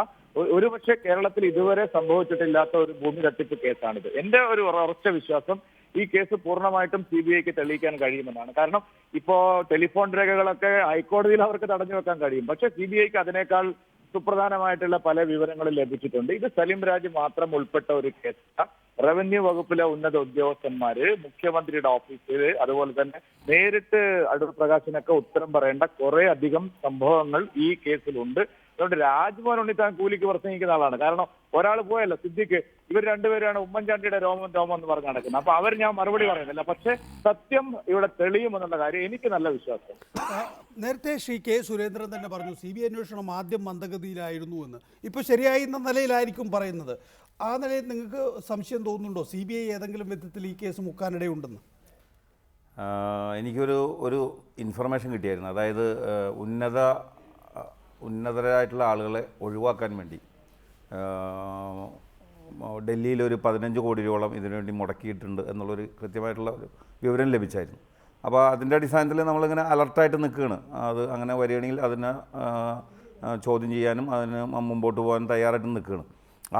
ഒരുപക്ഷെ കേരളത്തിൽ ഇതുവരെ സംഭവിച്ചിട്ടില്ലാത്ത ഒരു ഭൂമി തട്ടിപ്പ് കേസാണിത്. എന്റെ ഒരു ഉറച്ച വിശ്വാസം ഈ കേസ് പൂർണ്ണമായിട്ടും CBIക്ക് തെളിയിക്കാൻ കഴിയുമെന്നാണ്. കാരണം ഇപ്പോ ടെലിഫോൺ രേഖകളൊക്കെ ഹൈക്കോടതിയിൽ അവർക്ക് തടഞ്ഞു വെക്കാൻ കഴിയും, പക്ഷെ CBIക്ക് അതിനേക്കാൾ സുപ്രധാനമായിട്ടുള്ള പല വിവരങ്ങളും ലഭിച്ചിട്ടുണ്ട്. ഇത് സലിം രാജ് മാത്രം ഉൾപ്പെട്ട ഒരു കേസ്. റവന്യൂ വകുപ്പിലെ ഉന്നത ഉദ്യോഗസ്ഥന്മാര്, മുഖ്യമന്ത്രിയുടെ ഓഫീസിൽ, അതുപോലെ തന്നെ നേരിട്ട് അടൂർ പ്രകാശിനൊക്കെ ഉത്തരം പറയേണ്ട കുറെ അധികം സംഭവങ്ങൾ ഈ കേസിലുണ്ട്. അതുകൊണ്ട് രാജ്മോഹൻ ഉണ്ണിത്താൻ കൂലിക്ക് പ്രസംഗിക്കുന്ന ആളാണ്. കാരണം ഒരാൾ പോയല്ലോ സിദ്ദിഖ്, ഇവർ രണ്ടുപേരാണ് ഉമ്മൻചാണ്ടിയുടെ രോമം എന്ന് പറഞ്ഞ് നടക്കുന്നത്. അപ്പൊ അവർ ഞാൻ മറുപടി പറയുന്നില്ല, പക്ഷെ സത്യം ഇവിടെ തെളിയുമെന്നുള്ള കാര്യം എനിക്ക് നല്ല വിശ്വാസം. നേരത്തെ ശ്രീ കെ സുരേന്ദ്രൻ തന്നെ പറഞ്ഞു CBI അന്വേഷണം ആദ്യം മന്ദഗതിയിലായിരുന്നു എന്ന്. ഇപ്പോൾ ശരിയായി എന്ന നിലയിലായിരിക്കും പറയുന്നത്. ആ നിലയിൽ നിങ്ങൾക്ക് സംശയം തോന്നുന്നുണ്ടോ CBI ഏതെങ്കിലും വിധത്തിൽ ഈ കേസ് മുക്കാനിടയുണ്ടെന്ന്? എനിക്കൊരു ഇൻഫർമേഷൻ കിട്ടിയായിരുന്നു. അതായത് ഉന്നതരായിട്ടുള്ള ആളുകളെ ഒഴിവാക്കാൻ വേണ്ടി ഡൽഹിയിൽ ഒരു 15 കോടി രൂപയോളം ഇതിനുവേണ്ടി മുടക്കിയിട്ടുണ്ട് എന്നുള്ളൊരു കൃത്യമായിട്ടുള്ള ഒരു വിവരം ലഭിച്ചായിരുന്നു. അപ്പോൾ അതിൻ്റെ അടിസ്ഥാനത്തിൽ നമ്മളിങ്ങനെ അലർട്ടായിട്ട് നിൽക്കുകയാണ്. അത് അങ്ങനെ വരികയാണെങ്കിൽ അതിനെ ചോദ്യം ചെയ്യാനും അതിന് മുമ്പോട്ട് പോകാൻ തയ്യാറായിട്ട് നിൽക്കുകയാണ്.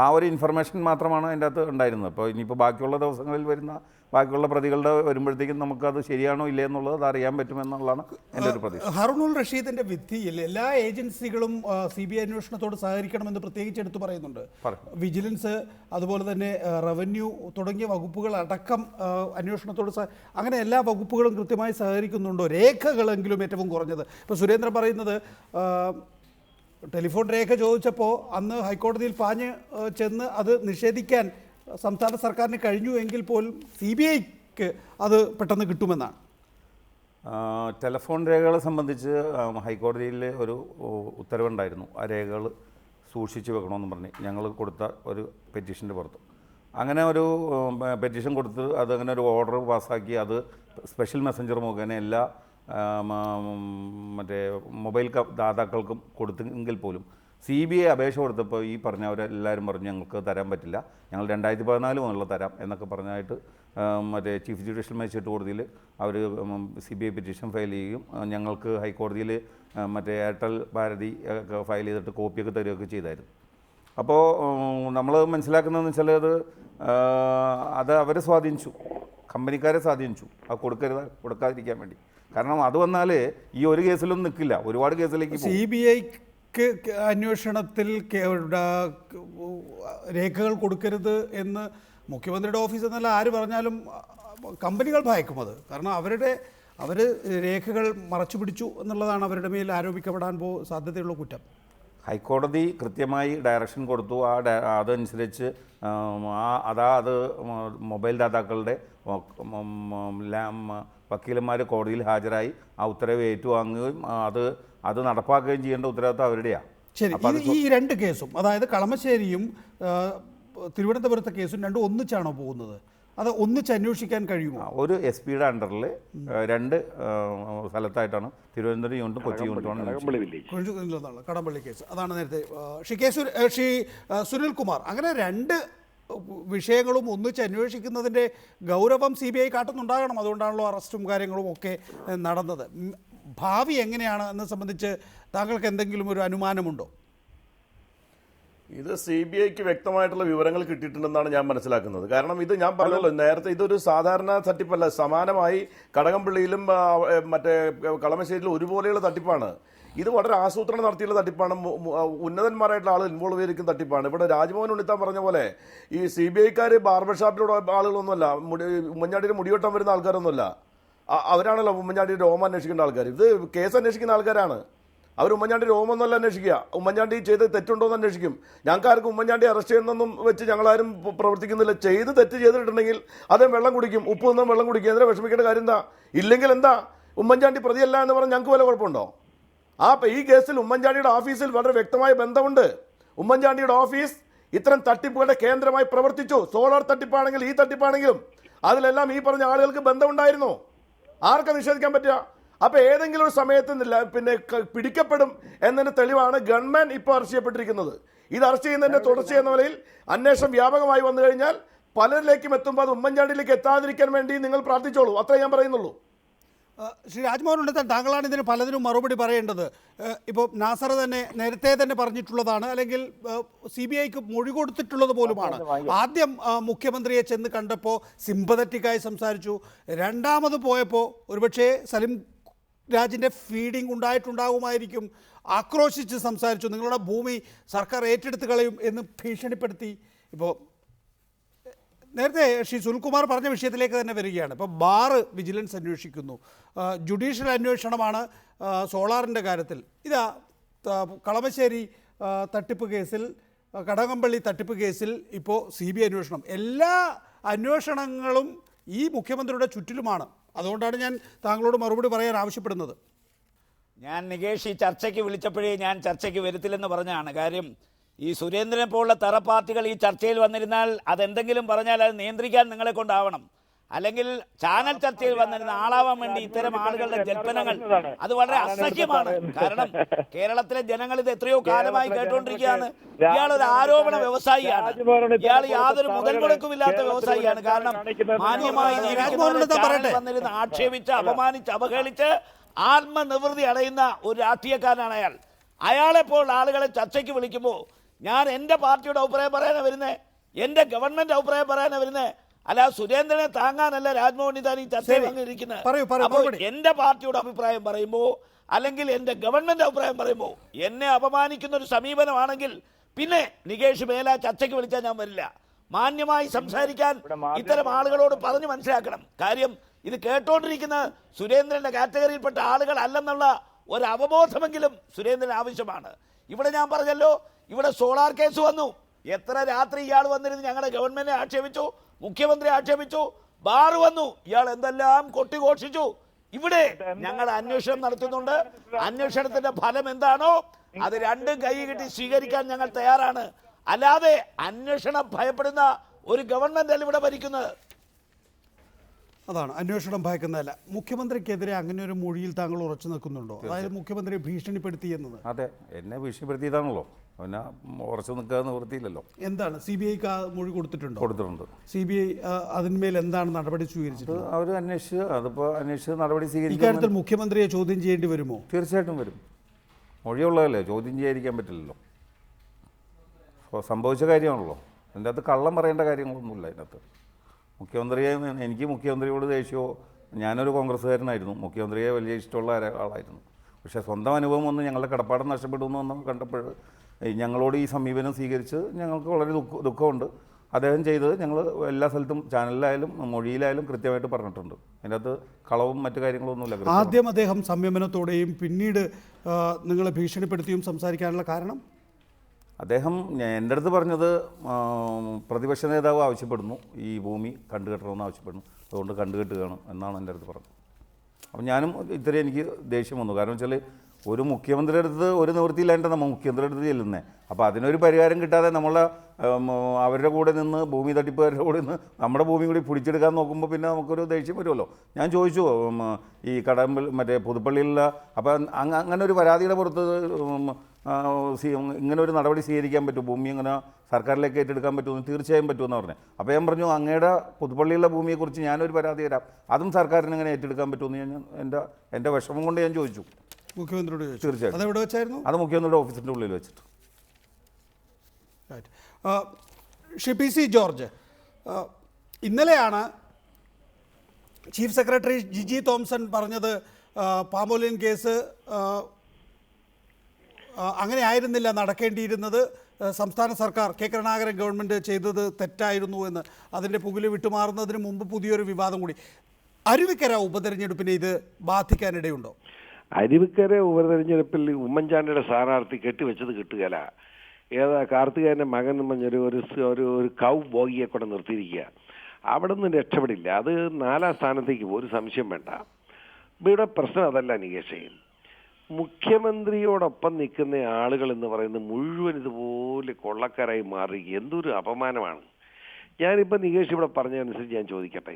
ആ ഒരു ഇൻഫർമേഷൻ മാത്രമാണ് അതിൻ്റെ അകത്ത് ഉണ്ടായിരുന്നത്. അപ്പോൾ ഇനിയിപ്പോൾ ബാക്കിയുള്ള ദിവസങ്ങളിൽ വരുന്ന ബാക്കിയുള്ള പ്രതികളുടെ വരുമ്പോഴത്തേക്കും നമുക്കത് ശരിയാണോ ഇല്ലേ എന്നുള്ളത് അത് അറിയാൻ പറ്റുമെന്നുള്ളതാണ് എൻ്റെ ഒരു പ്രതീക്ഷ. ഹറൂനുൽ റഷീദിന്റെ വിധിയിൽ എല്ലാ ഏജൻസികളും CBI അന്വേഷണത്തോട് സഹകരിക്കണമെന്ന് പ്രത്യേകിച്ച് എടുത്തു പറയുന്നുണ്ട്. വിജിലൻസ്, അതുപോലെ തന്നെ റവന്യൂ തുടങ്ങിയ വകുപ്പുകൾ അടക്കം അന്വേഷണത്തോട് അങ്ങനെ എല്ലാ വകുപ്പുകളും കൃത്യമായി സഹകരിക്കുന്നുണ്ടോ? രേഖകളെങ്കിലും ഏറ്റവും കുറഞ്ഞത്. ഇപ്പോൾ സുരേന്ദ്രൻ പറയുന്നത് ടെലിഫോൺ രേഖ ചോദിച്ചപ്പോൾ അന്ന് ഹൈക്കോടതിയിൽ പാഞ്ഞ് ചെന്ന് അത് നിഷേധിക്കാൻ സംസ്ഥാന സർക്കാരിന് കഴിഞ്ഞു എങ്കിൽ പോലും CBIക്ക് അത് പെട്ടെന്ന് കിട്ടുമെന്നാണ്. ടെലിഫോൺ രേഖകളെ സംബന്ധിച്ച് ഹൈക്കോടതിയിൽ ഒരു ഉത്തരവുണ്ടായിരുന്നു. ആ രേഖകൾ സൂക്ഷിച്ച് വെക്കണമെന്ന് പറഞ്ഞ് ഞങ്ങൾ കൊടുത്ത ഒരു പെറ്റീഷൻ്റെ പുറത്ത് അങ്ങനെ ഒരു പെറ്റീഷൻ കൊടുത്ത് അതങ്ങനെ ഒരു ഓർഡർ പാസ്സാക്കി അത് സ്പെഷ്യൽ മെസ്സഞ്ചർ മുഖേന എല്ലാ മറ്റേ മൊബൈൽ ദാതാക്കൾക്കും കൊടുത്തെങ്കിൽ പോലും CBI അപേക്ഷ കൊടുത്തപ്പോൾ ഈ പറഞ്ഞവരെല്ലാവരും പറഞ്ഞു ഞങ്ങൾക്ക് തരാൻ പറ്റില്ല, ഞങ്ങൾ 2014 മുതലുള്ള തരാം എന്നൊക്കെ പറഞ്ഞായിട്ട് മറ്റേ ചീഫ് ജുഡീഷ്യൽ മജിസ്ട്രേറ്റ് കോടതിയിൽ അവർ CBI പെറ്റീഷൻ ഫയൽ ചെയ്യുകയും ഞങ്ങൾക്ക് ഹൈക്കോടതിയിൽ മറ്റേ എയർടെൽ ഭാരതി ഒക്കെ ഫയൽ ചെയ്തിട്ട് കോപ്പിയൊക്കെ തരികയൊക്കെ ചെയ്തായിരുന്നു. അപ്പോൾ നമ്മൾ മനസ്സിലാക്കുന്നതെന്ന് വെച്ചാൽ അത് അവരെ സ്വാധീനിച്ചു, കമ്പനിക്കാരെ സ്വാധീനിച്ചു അത് കൊടുക്കാതിരിക്കാൻ വേണ്ടി. കാരണം അത് വന്നാൽ ഈ ഒരു കേസിലൊന്നും നിൽക്കില്ല, ഒരുപാട് കേസിലേക്ക് CBIക്ക് അന്വേഷണത്തിൽ രേഖകൾ കൊടുക്കരുത് എന്ന് മുഖ്യമന്ത്രിയുടെ ഓഫീസ് എന്നല്ല ആര് പറഞ്ഞാലും കമ്പനികൾ ഭയക്കും അത്. കാരണം അവർ രേഖകൾ മറച്ചു പിടിച്ചു എന്നുള്ളതാണ് അവരുടെ മേൽ ആരോപിക്കപ്പെടാൻ സാധ്യതയുള്ള കുറ്റം. ഹൈക്കോടതി കൃത്യമായി ഡയറക്ഷൻ കൊടുത്തു. അതനുസരിച്ച് അത് മൊബൈൽ ദാതാക്കളുടെ വക്കീലന്മാർ കോടതിയിൽ ഹാജരായി ആ ഉത്തരവ് ഏറ്റുവാങ്ങുകയും അത് നടപ്പാക്കുകയും ചെയ്യേണ്ട ഉത്തരവാദിത്വം അവരുടെയാണ്. ശരി, ഈ രണ്ട് കേസും, അതായത് കളമശ്ശേരിയും തിരുവനന്തപുരത്തെ കേസും രണ്ടും ഒന്നിച്ചാണോ പോകുന്നത്? അത് ഒന്നിച്ച് അന്വേഷിക്കാൻ കഴിയുമോ? ഒരു SP-യുടെ അണ്ടറിൽ 2 സ്ഥലത്തായിട്ടാണ് തിരുവനന്തപുരം യൂണിറ്റും കൊച്ചി യൂണിറ്റുമാണ് കടമ്പള്ളി കേസ്. അതാണ് നേരത്തെ ശ്രീ സുനിൽകുമാർ. അങ്ങനെ 2 വിഷയങ്ങളും ഒന്നിച്ച് അന്വേഷിക്കുന്നതിൻ്റെ ഗൗരവം CBI കാട്ടുന്നുണ്ടാകണം. അതുകൊണ്ടാണല്ലോ അറസ്റ്റും കാര്യങ്ങളും ഒക്കെ നടന്നത്. ഭാവി എങ്ങനെയാണ് എന്നെ സംബന്ധിച്ച് താങ്കൾക്ക് എന്തെങ്കിലും ഒരു അനുമാനമുണ്ടോ? ഇത് CBIക്ക് വ്യക്തമായിട്ടുള്ള വിവരങ്ങൾ കിട്ടിയിട്ടുണ്ടെന്നാണ് ഞാൻ മനസ്സിലാക്കുന്നത്. കാരണം ഇത് ഞാൻ പറഞ്ഞല്ലോ നേരത്തെ, ഇതൊരു സാധാരണ തട്ടിപ്പല്ല. സമാനമായി കടകംപള്ളിയിലും മറ്റേ കളമശ്ശേരിയിലും ഒരുപോലെയുള്ള തട്ടിപ്പാണ്. ഇത് വളരെ ആസൂത്രണം നടത്തിയുള്ള തട്ടിപ്പാണ്. ഉന്നതന്മാരായിട്ടുള്ള ആളുകൾ ഇൻവോൾവ് ചെയ്തിരിക്കുന്ന തട്ടിപ്പാണ്. ഇവിടെ രാജ്മോഹൻ ഉണ്ണിത്താൻ പറഞ്ഞ പോലെ ഈ CBIക്കാർ ബാർബർ ഷാപ്പിലൂടെ ആളുകളൊന്നുമല്ല, ഉമ്മൻചാണ്ടിയുടെ മുടിവെട്ടാൻ വരുന്ന ആൾക്കാരൊന്നുമല്ല. അവരാണല്ലോ ഉമ്മൻചാണ്ടിയുടെ രോമം അന്വേഷിക്കേണ്ട ആൾക്കാർ. ഇത് കേസ് അന്വേഷിക്കുന്ന ആൾക്കാരാണ്. അവർ ഉമ്മൻചാണ്ടി രോമൊന്നുമല്ല അന്വേഷിക്കുക, ഉമ്മൻചാണ്ടി ചെയ്ത് തെറ്റുണ്ടോ എന്ന് അന്വേഷിക്കും. ഞങ്ങൾക്കാർക്കും ഉമ്മൻചാണ്ടി അറസ്റ്റ് ചെയ്യുന്നൊന്നും വെച്ച് ഞങ്ങളാരും പ്രവർത്തിക്കുന്നില്ല. തെറ്റ് ചെയ്തിട്ടുണ്ടെങ്കിൽ അദ്ദേഹം വെള്ളം കുടിക്കും, ഉപ്പ് നിന്നും വെള്ളം കുടിക്കും. എന്തിനാ വിഷമിക്കേണ്ട കാര്യം എന്താ? ഇല്ലെങ്കിൽ എന്താ, ഉമ്മൻചാണ്ടി പ്രതിയല്ല എന്ന് പറഞ്ഞാൽ ഞങ്ങൾക്ക് വല്ല കുഴപ്പമുണ്ടോ? ഈ കേസിൽ ഉമ്മൻചാണ്ടിയുടെ ഓഫീസിൽ വളരെ വ്യക്തമായ ബന്ധമുണ്ട്. ഉമ്മൻചാണ്ടിയുടെ ഓഫീസ് ഇത്തരം തട്ടിപ്പുകളുടെ കേന്ദ്രമായി പ്രവർത്തിച്ചു. സോളാർ തട്ടിപ്പാണെങ്കിൽ ഈ തട്ടിപ്പാണെങ്കിലും അതിലെല്ലാം ഈ പറഞ്ഞ ആളുകൾക്ക് ബന്ധമുണ്ടായിരുന്നു. ആർക്കാ നിഷേധിക്കാൻ പറ്റുക? അപ്പോൾ ഏതെങ്കിലും ഒരു സമയത്ത് പിന്നെ പിടിക്കപ്പെടും എന്നതിന് തെളിവാണ് ഗവൺമെൻ ഇപ്പോൾ അറസ്റ്റ് ചെയ്യപ്പെട്ടിരിക്കുന്നത്. ഇത് അറസ്റ്റ് ചെയ്യുന്നതിൻ്റെ തുടർച്ച എന്ന നിലയിൽ അന്വേഷണം വ്യാപകമായി വന്നു കഴിഞ്ഞാൽ പലരിലേക്കും എത്തുമ്പോൾ അത് ഉമ്മൻചാണ്ടിയിലേക്ക് എത്താതിരിക്കാൻ വേണ്ടി നിങ്ങൾ പ്രാർത്ഥിച്ചോളൂ. അത്രേ ഞാൻ പറയുന്നുള്ളൂ. ശ്രീ രാജ്മോഹൻ ഉണ്ണിത്താൻ, താങ്കളാണ് ഇതിന് പലതിനും മറുപടി പറയേണ്ടത്. ഇപ്പോൾ നാസർ നേരത്തെ തന്നെ പറഞ്ഞിട്ടുള്ളതാണ്, അല്ലെങ്കിൽ CBIക്ക് മൊഴി കൊടുത്തിട്ടുള്ളത് പോലുമാണ്. ആദ്യം മുഖ്യമന്ത്രിയെ ചെന്ന് കണ്ടപ്പോൾ സിമ്പതറ്റിക്കായി സംസാരിച്ചു. രണ്ടാമത് പോയപ്പോൾ ഒരുപക്ഷെ സലിം രാജിൻ്റെ ഫീഡിംഗ് ഉണ്ടായിട്ടുണ്ടാകുമായിരിക്കും, ആക്രോശിച്ച് സംസാരിച്ചു. നിങ്ങളുടെ ഭൂമി സർക്കാർ ഏറ്റെടുത്ത് കളയും എന്ന് ഭീഷണിപ്പെടുത്തി. ഇപ്പോൾ നേരത്തെ ശ്രീ സുനിൽകുമാർ പറഞ്ഞ വിഷയത്തിലേക്ക് തന്നെ വരികയാണ്. ഇപ്പോൾ ബാർ വിജിലൻസ് അന്വേഷിക്കുന്നു, ജുഡീഷ്യൽ അന്വേഷണമാണ് സോളാറിൻ്റെ കാര്യത്തിൽ. ഇതാ കളമശ്ശേരി തട്ടിപ്പ് കേസിൽ, കടകംപള്ളി തട്ടിപ്പ് കേസിൽ ഇപ്പോൾ CBI അന്വേഷണം. എല്ലാ അന്വേഷണങ്ങളും ഈ മുഖ്യമന്ത്രിയുടെ ചുറ്റിലുമാണ്. അതുകൊണ്ടാണ് ഞാൻ താങ്കളോട് മറുപടി പറയാൻ ആവശ്യപ്പെടുന്നത്. ഞാൻ നികേഷ് ഈ ചർച്ചയ്ക്ക് വിളിച്ചപ്പോഴേ ഞാൻ ചർച്ചയ്ക്ക് വരുത്തില്ലെന്ന് പറഞ്ഞാണ്. കാര്യം ഈ സുരേന്ദ്രനെ പോലുള്ള തറ പാർട്ടികൾ ഈ ചർച്ചയിൽ വന്നിരുന്നാൽ അതെന്തെങ്കിലും പറഞ്ഞാൽ അത് നിയന്ത്രിക്കാൻ നിങ്ങളെ കൊണ്ടാവണം. അല്ലെങ്കിൽ ചാനൽ ചർച്ചയിൽ വന്നിരുന്ന ആളാവാൻ വേണ്ടി ഇത്തരം ആളുകളുടെ ജൽപ്പനങ്ങൾ അത് വളരെ അസഹ്യമാണ്. കാരണം കേരളത്തിലെ ജനങ്ങൾ ഇത് എത്രയോ കാലമായി കേട്ടുകൊണ്ടിരിക്കുകയാണ്. ഇയാൾ ഒരു ആരോപണ വ്യവസായിയാണ്. ഇയാൾ യാതൊരു മുതൽ മുടക്കുമില്ലാത്ത വ്യവസായിയാണ്. കാരണം മാന്യമായി വന്നിരുന്ന് ആക്ഷേപിച്ച് അപമാനിച്ച് അവഹേളിച്ച് ആത്മനിവൃത്തി അടയുന്ന ഒരു രാഷ്ട്രീയക്കാരനാണ് അയാൾ. അയാളെപ്പോൾ ആളുകളെ ചർച്ചയ്ക്ക് വിളിക്കുമ്പോൾ ഞാൻ എൻ്റെ പാർട്ടിയുടെ അഭിപ്രായം പറയാനാണ് വരുന്നത്, എൻ്റെ ഗവൺമെന്റ് അഭിപ്രായം പറയാനാണ് വരുന്നത്. അല്ല, സുരേന്ദ്രനെ താങ്ങാനല്ല രാജ്മോഹൻ ഉണ്ണിത്താൻ ഈ ചർച്ചയിൽ വന്നിരിക്കുന്നത്. അപ്പോൾ എൻ്റെ പാർട്ടിയുടെ അഭിപ്രായം പറയുമ്പോൾ അല്ലെങ്കിൽ എൻ്റെ ഗവൺമെന്റ് അഭിപ്രായം പറയുമ്പോൾ എന്നെ അപമാനിക്കുന്ന ഒരു സമീപനമാണെങ്കിൽ പിന്നെ നികേഷ് മേല ചർച്ചയ്ക്ക് വിളിച്ചാൽ ഞാൻ വരില്ല. മാന്യമായി സംസാരിക്കാൻ ഇത്തരം ആളുകളോട് പറഞ്ഞു മനസ്സിലാക്കണം. കാര്യം ഇത് കേട്ടോണ്ടിരിക്കുന്ന സുരേന്ദ്രന്റെ കാറ്റഗറിയിൽപ്പെട്ട ആളുകൾ അല്ലെന്നുള്ള ഒരു അവബോധമെങ്കിലും സുരേന്ദ്രൻ ആവശ്യമാണ്. ഇവിടെ ഞാൻ പറഞ്ഞല്ലോ, ഇവിടെ സോളാർ കേസ് വന്നു. എത്ര രാത്രി ഇയാൾ വന്നിരുന്ന് ഞങ്ങളുടെ ഗവൺമെന്റിനെ ആക്ഷേപിച്ചു, മുഖ്യമന്ത്രി ആക്ഷേപിച്ചു, ബാർ വന്നു, ഇയാൾ എന്തെല്ലാം കൊട്ടിഘോഷിച്ചു. ഇവിടെ ഞങ്ങൾ അന്വേഷണം നടത്തുന്നുണ്ട്. അന്വേഷണത്തിന്റെ ഫലം എന്താണോ അത് രണ്ടും കൈ കിട്ടി സ്വീകരിക്കാൻ ഞങ്ങൾ തയ്യാറാണ്. അല്ലാതെ അന്വേഷണം ഭയപ്പെടുന്ന ഒരു ഗവൺമെന്റ് അല്ല ഇവിടെ ഭരിക്കുന്നത്. അതാണ്, അന്വേഷണം ഭയക്കുന്നതല്ല. മുഖ്യമന്ത്രിക്കെതിരെ അങ്ങനെ ഒരു മൊഴിയിൽ താങ്കൾ ഉറച്ചു നിൽക്കുന്നുണ്ടോ? അതായത് മുഖ്യമന്ത്രിയെ ഭീഷണിപ്പെടുത്തി എന്നത്. അതെ, എന്നെ ഭീഷണിപ്പെടുത്തിയതാണല്ലോ. പിന്നെ ഉറച്ചു നിൽക്കാതെ നിവൃത്തിയില്ലല്ലോ. എന്താണ് CBIക്ക് ആ മൊഴി കൊടുത്തിട്ടുണ്ട്? CBI അതിന്മേൽ എന്താണ് നടപടി സ്വീകരിച്ചത്? അവർ അന്വേഷിച്ച് നടപടി സ്വീകരിക്കും. ഇക്കാര്യത്തിൽ മുഖ്യമന്ത്രിയെ ചോദ്യം ചെയ്യേണ്ടി വരുമോ? തീർച്ചയായിട്ടും വരും. മൊഴിയുള്ളതല്ലേ, ചോദ്യം ചെയ്യാതിരിക്കാൻ പറ്റില്ലല്ലോ. സംഭവിച്ച കാര്യമാണല്ലോ. അതിൻ്റെ അകത്ത് കള്ളം പറയേണ്ട കാര്യങ്ങളൊന്നുമില്ല. അതിനകത്ത് എനിക്ക് മുഖ്യമന്ത്രിയോട് ദേഷ്യമോ, ഞാനൊരു കോൺഗ്രസ്സുകാരനായിരുന്നു, മുഖ്യമന്ത്രിയെ വലിയ ഇഷ്ടമുള്ള ആളായിരുന്നു. പക്ഷേ സ്വന്തം അനുഭവം ഒന്ന് ഞങ്ങളുടെ കടപ്പാടം നഷ്ടപ്പെടുമെന്ന് കണ്ടപ്പോൾ ഞങ്ങളോട് ഈ സമീപനം സ്വീകരിച്ച് ഞങ്ങൾക്ക് വളരെ ദുഃഖമുണ്ട്. അദ്ദേഹം ചെയ്തത് ഞങ്ങൾ എല്ലാ സ്ഥലത്തും ചാനലിലായാലും മൊഴിയിലായാലും കൃത്യമായിട്ട് പറഞ്ഞിട്ടുണ്ട്. അതിനകത്ത് കളവും മറ്റു കാര്യങ്ങളൊന്നുമില്ല. ആദ്യം അദ്ദേഹം സംയമനത്തോടെയും പിന്നീട് നിങ്ങളെ ഭീഷണിപ്പെടുത്തിയും സംസാരിക്കാനുള്ള കാരണം? അദ്ദേഹം എൻ്റെ അടുത്ത് പറഞ്ഞത് പ്രതിപക്ഷ നേതാവ് ആവശ്യപ്പെടുന്നു, ഈ ഭൂമി കണ്ടുകെട്ടണമെന്ന് ആവശ്യപ്പെടുന്നു, അതുകൊണ്ട് കണ്ടുകെട്ടുകയാണ് എന്നാണ് എൻ്റെ അടുത്ത് പറഞ്ഞത്. അപ്പം ഞാനും ഇത്രയും എനിക്ക് ദേഷ്യം വന്നു. കാരണം വെച്ചാൽ ഒരു മുഖ്യമന്ത്രിയുടെ അടുത്ത് ഒരു നിവൃത്തിയില്ലാണ്ട് നമ്മൾ മുഖ്യമന്ത്രിയുടെ അടുത്ത് ചെല്ലുന്നത്. അപ്പോൾ അതിനൊരു പരിഹാരം കിട്ടാതെ നമ്മളെ അവരുടെ കൂടെ നിന്ന് ഭൂമി തട്ടിപ്പുകാരുടെ കൂടെ നിന്ന് നമ്മുടെ ഭൂമി കൂടി പിടിച്ചെടുക്കാൻ നോക്കുമ്പോൾ പിന്നെ നമുക്കൊരു ദേഷ്യം വരുമല്ലോ. ഞാൻ ചോദിച്ചു ഈ മറ്റേ പുതുപ്പള്ളിയിലുള്ള, അപ്പം അങ്ങനെ ഒരു പരാതിയുടെ പുറത്ത് ഇങ്ങനെ ഒരു നടപടി സ്വീകരിക്കാൻ പറ്റും, ഭൂമി ഇങ്ങനെ സർക്കാരിലേക്ക് ഏറ്റെടുക്കാൻ പറ്റുമെന്ന്? തീർച്ചയായും പറ്റുമെന്ന് പറഞ്ഞു. അപ്പോൾ ഞാൻ പറഞ്ഞു, അങ്ങയുടെ പുതുപ്പള്ളിയുള്ള ഭൂമിയെക്കുറിച്ച് ഞാനൊരു പരാതി തരാം, അതും സർക്കാരിന് ഇങ്ങനെ ഏറ്റെടുക്കാൻ പറ്റുമെന്ന് ഞാൻ എൻ്റെ വിഷമം കൊണ്ട് ഞാൻ ചോദിച്ചു മുഖ്യമന്ത്രിയോട്. തീർച്ചയായും. അതെവിടെ വെച്ചായിരുന്നു? അത് മുഖ്യമന്ത്രിയുടെ ഓഫീസിൻ്റെ ഉള്ളിൽ വെച്ചിട്ട്. PC ജോർജ്, ഇന്നലെയാണ് ചീഫ് സെക്രട്ടറി ജിജി തോംസൺ പറഞ്ഞത് പാമോലിൻ കേസ് അങ്ങനെ ആയിരുന്നില്ല നടക്കേണ്ടിയിരുന്നത്, സംസ്ഥാന സർക്കാർ കെ കരുണാകരൻ ഗവൺമെൻറ് ചെയ്തത് തെറ്റായിരുന്നു എന്ന്. അതിൻ്റെ പുകില് വിട്ടുമാറുന്നതിന് മുമ്പ് പുതിയൊരു വിവാദം കൂടി. അരുവിക്കര ഉപതെരഞ്ഞെടുപ്പിനെ ഇത് ബാധിക്കാനിടയുണ്ടോ? അരുവിക്കര ഉപതെരഞ്ഞെടുപ്പിൽ ഉമ്മൻചാണ്ടിയുടെ സ്ഥാനാർത്ഥി കെട്ടിവെച്ചത് കിട്ടുകയില്ല. കാർത്തികേയൻ്റെ മകൻ ഒരു കൗ ബോഗിയെ കൂടെ നിർത്തിയിരിക്കുക. അവിടെ നിന്ന് രക്ഷപ്പെടില്ല. അത് 4ാം സ്ഥാനത്തേക്ക് ഒരു സംശയം വേണ്ട. ഇവിടെ പ്രശ്നം അതല്ല നികേഷേ. മുഖ്യമന്ത്രിയോടൊപ്പം നിൽക്കുന്ന ആളുകൾ എന്ന് പറയുന്നത് മുഴുവൻ ഇതുപോലെ കൊള്ളക്കാരായി മാറി. എന്തൊരു അപമാനമാണ്. ഞാനിപ്പോൾ നികേഷ് ഇവിടെ പറഞ്ഞതനുസരിച്ച് ഞാൻ ചോദിക്കട്ടെ,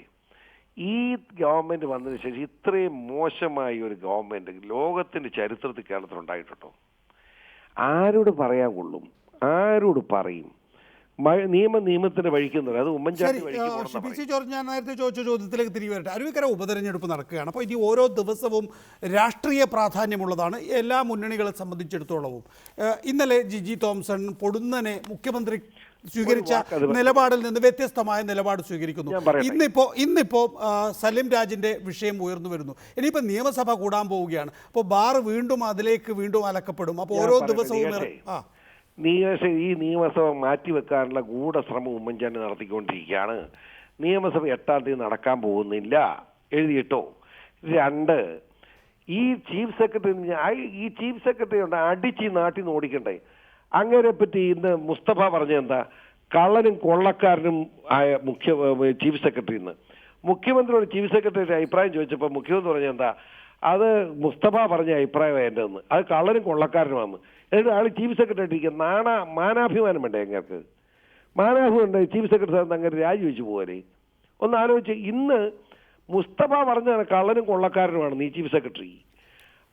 ഈ ഗവൺമെൻറ് വന്നതിന് ശേഷം ഇത്രയും മോശമായ ഒരു ഗവൺമെൻറ് ലോകത്തിൻ്റെ ചരിത്രത്തിൽ കേരളത്തിലുണ്ടായിട്ടുണ്ടോ? ആരോട് പറയാൻ കൊള്ളും? ആരോട് പറയും? നിയമത്തിന്റെ വഴിക്കുന്നത് അത് ഉമ്മൻചാണ്ടി PC ജോർജ്, ഞാൻ നേരത്തെ ചോദിച്ച ചോദ്യത്തിലേക്ക് തിരികെ വരട്ടെ. അരുവിക്കര ഉപതെരഞ്ഞെടുപ്പ് നടക്കുകയാണ്. അപ്പോൾ ഇനി ഓരോ ദിവസവും രാഷ്ട്രീയ പ്രാധാന്യമുള്ളതാണ് എല്ലാ മുന്നണികളെ സംബന്ധിച്ചിടത്തോളവും. ഇന്നലെ ജിജി തോംസൺ പൊടുന്നനെ മുഖ്യമന്ത്രി സ്വീകരിച്ച നിലപാടിൽ നിന്ന് വ്യത്യസ്തമായ നിലപാട് സ്വീകരിക്കുന്നു. ഇന്നിപ്പോ സലിം രാജിന്റെ വിഷയം ഉയർന്നു വരുന്നു. ഇനിയിപ്പോൾ നിയമസഭ കൂടാൻ പോവുകയാണ്. അപ്പോൾ ബാർ അതിലേക്ക് വീണ്ടും അലക്കപ്പെടും. അപ്പോൾ ഓരോ ദിവസവും ഈ നിയമസഭ മാറ്റിവെക്കാനുള്ള ഗൂഢശ്രമം ഉമ്മൻചാണ്ടി നടത്തിക്കൊണ്ടിരിക്കുകയാണ്. നിയമസഭ 8-ാം തീയതി നടക്കാൻ പോകുന്നില്ല, എഴുതിയിട്ടോ. 2, ഈ ചീഫ് സെക്രട്ടറി ഉണ്ട് അടിച്ച് നാട്ടിൽ നിന്ന് ഓടിക്കണ്ടേ. അങ്ങനെ പറ്റി ഇന്ന് മുസ്തഫ പറഞ്ഞെന്താ? കള്ളനും കൊള്ളക്കാരനും ആയ ചീഫ് സെക്രട്ടറി. ഇന്ന് മുഖ്യമന്ത്രിയോട് ചീഫ് സെക്രട്ടറിയുടെ അഭിപ്രായം ചോദിച്ചപ്പോൾ മുഖ്യമന്ത്രി പറഞ്ഞെന്താ? അത് മുസ്തഫ പറഞ്ഞ അഭിപ്രായം എൻ്റെ ഒന്ന്, അത് കള്ളനും കൊള്ളക്കാരനുമാണ്. എന്നിട്ട് ആൾ ചീഫ് സെക്രട്ടറി ഇരിക്കുക. മാനാഭിമാനം വേണ്ടേ? ഞങ്ങൾക്ക് മാനാഭിമാനം ചീഫ് സെക്രട്ടറി അങ്ങനെ രാജിവെച്ച് പോകാനേ? ഒന്ന് ആലോചിച്ച്, ഇന്ന് മുസ്തഫ പറഞ്ഞ കള്ളനും കൊള്ളക്കാരനുമാണ് നീ ചീഫ് സെക്രട്ടറി.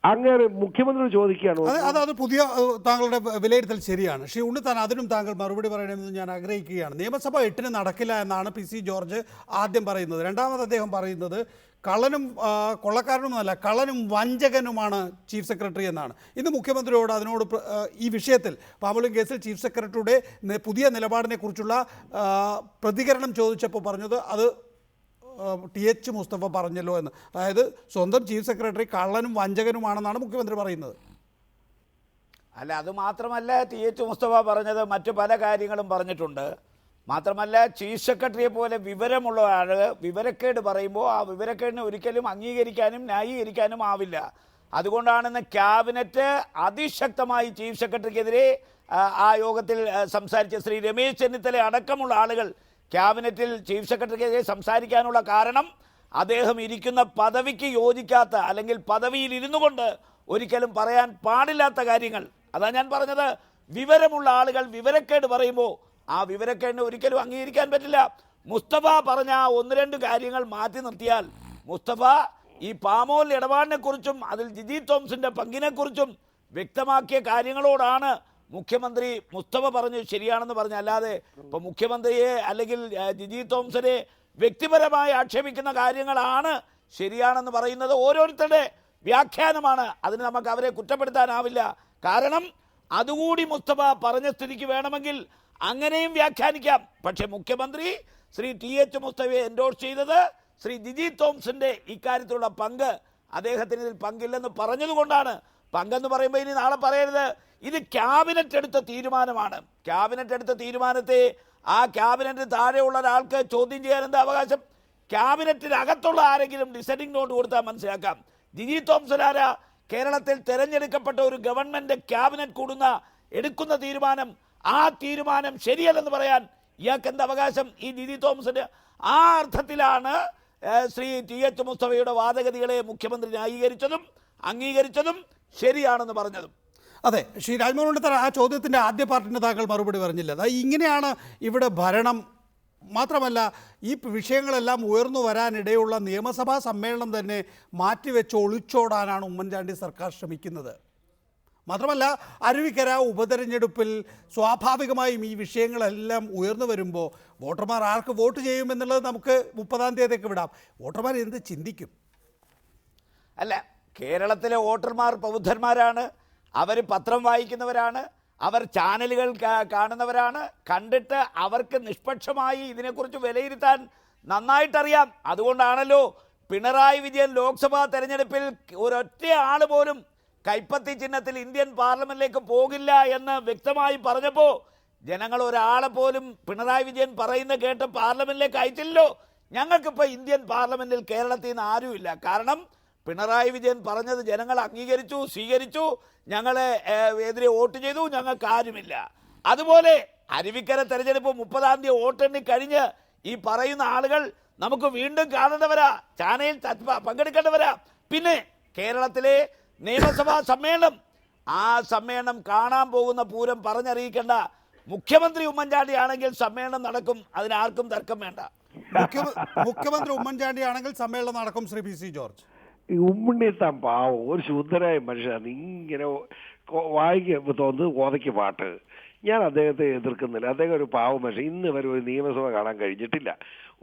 അങ്ങനെ മുഖ്യമന്ത്രി ചോദിക്കുകയാണ്. അത് പുതിയ താങ്കളുടെ വിലയിരുത്തൽ ശരിയാണ്. ശ്രീ ഉണ്ണിത്താൻ, അതിനും താങ്കൾ മറുപടി പറയണമെന്ന് ഞാൻ ആഗ്രഹിക്കുകയാണ്. നിയമസഭ 8-ന് നടക്കില്ല എന്നാണ് PC ജോർജ് ആദ്യം പറയുന്നത്. രണ്ടാമത് അദ്ദേഹം പറയുന്നത് കള്ളനും കൊള്ളക്കാരനുമല്ല, കള്ളനും വഞ്ചകനുമാണ് ചീഫ് സെക്രട്ടറി എന്നാണ്. ഇന്ന് മുഖ്യമന്ത്രിയോട് അതിനോട് ഈ വിഷയത്തിൽ പാമ്പുളിയം കേസിൽ ചീഫ് സെക്രട്ടറിയുടെ പുതിയ നിലപാടിനെ കുറിച്ചുള്ള പ്രതികരണം ചോദിച്ചപ്പോൾ പറഞ്ഞത് അത് TH മുസ്തഫ പറഞ്ഞല്ലോ എന്ന്. അതായത് സ്വന്തം ചീഫ് സെക്രട്ടറി കള്ളനും വഞ്ചകനുമാണെന്നാണ് മുഖ്യമന്ത്രി പറയുന്നത്. അല്ല, അത് മാത്രമല്ല TH മുസ്തഫ പറഞ്ഞത്, മറ്റു പല കാര്യങ്ങളും പറഞ്ഞിട്ടുണ്ട്. മാത്രമല്ല ചീഫ് സെക്രട്ടറിയെ പോലെ വിവരമുള്ള ആൾ വിവരക്കേട് പറയുമ്പോൾ ആ വിവരക്കേടിനെ ഒരിക്കലും അംഗീകരിക്കാനും ന്യായീകരിക്കാനും ആവില്ല. അതുകൊണ്ടാണെന്ന് ക്യാബിനറ്റ് അതിശക്തമായി ചീഫ് സെക്രട്ടറിക്കെതിരെ ആ യോഗത്തിൽ സംസാരിച്ച ശ്രീ രമേശ് ചെന്നിത്തല അടക്കമുള്ള ആളുകൾ ക്യാബിനറ്റിൽ ചീഫ് സെക്രട്ടറിക്കെതിരെ സംസാരിക്കാനുള്ള കാരണം അദ്ദേഹം ഇരിക്കുന്ന പദവിക്ക് യോജിക്കാത്ത, അല്ലെങ്കിൽ പദവിയിൽ ഇരുന്നു കൊണ്ട് ഒരിക്കലും പറയാൻ പാടില്ലാത്ത കാര്യങ്ങൾ. അതാ ഞാൻ പറഞ്ഞത്, വിവരമുള്ള ആളുകൾ വിവരക്കേട് പറയുമ്പോൾ ആ വിവരക്കേടിനെ ഒരിക്കലും അംഗീകരിക്കാൻ പറ്റില്ല. മുസ്തഫ പറഞ്ഞ 1-2 കാര്യങ്ങൾ മാറ്റി നിർത്തിയാൽ മുസ്തഫ ഈ പാമോൽ ഇടപാടിനെ കുറിച്ചും അതിൽ ജിജി തോംസിന്റെ പങ്കിനെ കുറിച്ചും വ്യക്തമാക്കിയ കാര്യങ്ങളോടാണ് മുഖ്യമന്ത്രി മുസ്തഫ പറഞ്ഞു ശരിയാണെന്ന് പറഞ്ഞു. അല്ലാതെ ഇപ്പൊ മുഖ്യമന്ത്രിയെ അല്ലെങ്കിൽ ജിജി തോംസനെ വ്യക്തിപരമായി ആക്ഷേപിക്കുന്ന കാര്യങ്ങളാണ് ശരിയാണെന്ന് പറയുന്നത് ഓരോരുത്തരുടെ വ്യാഖ്യാനമാണ്. അതിന് നമുക്ക് അവരെ കുറ്റപ്പെടുത്താനാവില്ല. കാരണം അതുകൂടി മുസ്തഫ പറഞ്ഞ സ്ഥിതിക്ക് വേണമെങ്കിൽ അങ്ങനെയും വ്യാഖ്യാനിക്കാം. പക്ഷെ മുഖ്യമന്ത്രി ശ്രീ TH മുസ്തഫയെ എൻഡോഴ്സ് ചെയ്തത് ശ്രീ ജിജി തോംസിന്റെ ഇക്കാര്യത്തിലുള്ള പങ്ക് അദ്ദേഹത്തിന് ഇതിൽ പങ്കില്ലെന്ന് പറഞ്ഞതുകൊണ്ടാണ്. പങ്കെന്ന് പറയുമ്പോൾ ഇനി നാളെ പറയരുത് ഇത് ക്യാബിനറ്റ് എടുത്ത തീരുമാനമാണ്. ക്യാബിനറ്റ് എടുത്ത തീരുമാനത്തെ ആ ക്യാബിനറ്റ് താഴെയുള്ള ഒരാൾക്ക് ചോദ്യം ചെയ്യാൻ എന്താ അവകാശം? ക്യാബിനറ്റിനകത്തുള്ള ആരെങ്കിലും ഡിസൈഡിംഗ് നോട്ട് കൊടുത്താൽ മനസ്സിലാക്കാം. ജിജി തോംസൺ ആരാ? കേരളത്തിൽ തെരഞ്ഞെടുക്കപ്പെട്ട ഒരു ഗവൺമെന്റ് ക്യാബിനറ്റ് എടുക്കുന്ന തീരുമാനം, ആ തീരുമാനം ശരിയല്ലെന്ന് പറയാൻ ഇയാൾക്ക് എന്താ അവകാശം ഈ ജിജി തോംസന്? ആ അർത്ഥത്തിലാണ് ശ്രീ TH മുസ്തഫയുടെ വാദഗതികളെ മുഖ്യമന്ത്രി ന്യായീകരിച്ചതും അംഗീകരിച്ചതും ശരിയാണെന്ന് പറഞ്ഞതും. അതെ, ശ്രീ രാജ്മോഹൻ ഉണ്ണിത്താൻ, ആ ചോദ്യത്തിൻ്റെ ആദ്യ പാർട്ടിന് താങ്കൾ മറുപടി പറഞ്ഞില്ല. അതായത് ഇങ്ങനെയാണ് ഇവിടെ ഭരണം. മാത്രമല്ല ഈ വിഷയങ്ങളെല്ലാം ഉയർന്നു വരാനിടയുള്ള നിയമസഭാ സമ്മേളനം തന്നെ മാറ്റിവെച്ച് ഒളിച്ചോടാനാണ് ഉമ്മൻചാണ്ടി സർക്കാർ ശ്രമിക്കുന്നത്. മാത്രമല്ല അരുവിക്കര ഉപതെരഞ്ഞെടുപ്പിൽ സ്വാഭാവികമായും ഈ വിഷയങ്ങളെല്ലാം ഉയർന്നു വരുമ്പോൾ വോട്ടർമാർ ആർക്ക് വോട്ട് ചെയ്യുമെന്നുള്ളത് നമുക്ക് 30-ാം തീയതിക്ക് വിടാം. വോട്ടർമാർ എന്ത് ചിന്തിക്കും? അല്ല, കേരളത്തിലെ വോട്ടർമാർ പ്രബുദ്ധന്മാരാണ്. അവർ പത്രം വായിക്കുന്നവരാണ്, അവർ ചാനലുകൾ കാണുന്നവരാണ്. കണ്ടിട്ട് അവർക്ക് നിഷ്പക്ഷമായി ഇതിനെക്കുറിച്ച് വിലയിരുത്താൻ നന്നായിട്ടറിയാം. അതുകൊണ്ടാണല്ലോ പിണറായി വിജയൻ ലോക്സഭാ തെരഞ്ഞെടുപ്പിൽ ഒരൊറ്റ ആൾ പോലും കൈപ്പത്തി ചിഹ്നത്തിൽ ഇന്ത്യൻ പാർലമെന്റിലേക്ക് പോകില്ല എന്ന് വ്യക്തമായി പറഞ്ഞപ്പോൾ ജനങ്ങൾ ഒരാളെ പോലും പിണറായി വിജയൻ പറയുന്ന കേട്ട് പാർലമെന്റിലേക്ക് അയച്ചില്ലല്ലോ. ഞങ്ങൾക്കിപ്പോൾ ഇന്ത്യൻ പാർലമെന്റിൽ കേരളത്തിൽ നിന്ന് ആരുമില്ല. കാരണം പിണറായി വിജയൻ പറഞ്ഞത് ജനങ്ങൾ അംഗീകരിച്ചു, സ്വീകരിച്ചു, ഞങ്ങളെ എതിരെ വോട്ട് ചെയ്തു, ഞങ്ങൾക്ക് ആരുമില്ല. അതുപോലെ അരുവിക്കര തെരഞ്ഞെടുപ്പ് 30-ാം തീയതി വോട്ടെണ്ണി കഴിഞ്ഞ് ഈ പറയുന്ന ആളുകൾ നമുക്ക് വീണ്ടും കാണേണ്ടവരാ, ചാനയിൽ പങ്കെടുക്കേണ്ടവരാ. പിന്നെ കേരളത്തിലെ നിയമസഭാ സമ്മേളനം, ആ സമ്മേളനം കാണാൻ പോകുന്ന പൂരം പറഞ്ഞറിയിക്കേണ്ട മുഖ്യമന്ത്രി ഉമ്മൻചാണ്ടി ആണെങ്കിൽ സമ്മേളനം നടക്കും, അതിനാർക്കും തർക്കം വേണ്ട. മുഖ്യമന്ത്രി ഉമ്മൻചാണ്ടി ആണെങ്കിൽ സമ്മേളനം നടക്കും. ശ്രീ PC ജോർജ്, ഈ ഉമ്മണ്ണിത്താൻ പാവം ഒരു ശുദ്ധരായ മനുഷ്യനാണ്. ഇങ്ങനെ വായിക്കുമ്പോൾ തോന്നുന്നത് കോതയ്ക്ക് പാട്ട്. ഞാൻ അദ്ദേഹത്തെ എതിർക്കുന്നില്ല. അദ്ദേഹം ഒരു പാവം മനുഷ്യൻ. ഇന്ന് വരെ ഒരു നിയമസഭ കാണാൻ കഴിഞ്ഞിട്ടില്ല,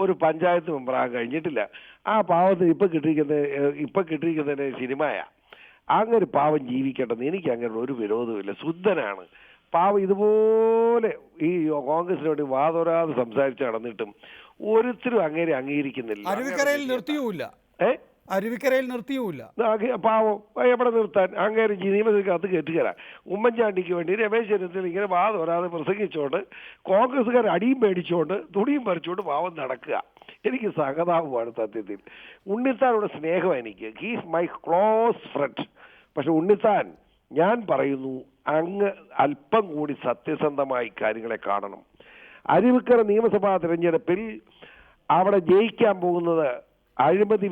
ഒരു പഞ്ചായത്ത് മെമ്പറാകാൻ കഴിഞ്ഞിട്ടില്ല. ആ പാവത്തിന് ഇപ്പം കിട്ടിയിരിക്കുന്നതിന് സിനിമയാ. അങ്ങനെ പാവം ജീവിക്കേണ്ടത് എനിക്ക് അങ്ങനെ ഒരു വിരോധമില്ല. ശുദ്ധനാണ് പാവം. ഇതുപോലെ ഈ കോൺഗ്രസിന് വേണ്ടി വാതോരാതെ സംസാരിച്ച് നടന്നിട്ടും ഒരുത്തരും അങ്ങനെ അംഗീകരിക്കുന്നില്ല. അരുവിക്കരയിൽ നിർത്തിയൂല്ല. അരുവിക്കരയിൽ നിർത്തിയൂല്ല. പാവം എവിടെ നിർത്താൻ? അങ്ങേര് നിയമസഭയ്ക്കകത്ത് കയറ്റുകയല്ല. ഉമ്മൻചാണ്ടിക്ക് വേണ്ടി രമേശ് ചെന്നിത്തല ഇങ്ങനെ വാതോരാതെ പ്രസംഗിച്ചുകൊണ്ട് കോൺഗ്രസ്സുകാർ അടിയും മേടിച്ചുകൊണ്ട് തുണിയും പറിച്ചുകൊണ്ട് പാവം നടക്കുക. എനിക്ക് സഹതാപമാണ് സത്യത്തിൽ. ഉണ്ണിത്താനോട് സ്നേഹം എനിക്ക്. He's my close friend. പക്ഷെ ഉണ്ണിത്താൻ, ഞാൻ പറയുന്നു, അങ്ങ് അല്പം കൂടി സത്യസന്ധമായി കാര്യങ്ങളെ കാണണം. അരുവിക്കര നിയമസഭാ തെരഞ്ഞെടുപ്പിൽ അവിടെ ജയിക്കാൻ പോകുന്നത് അഴിമതി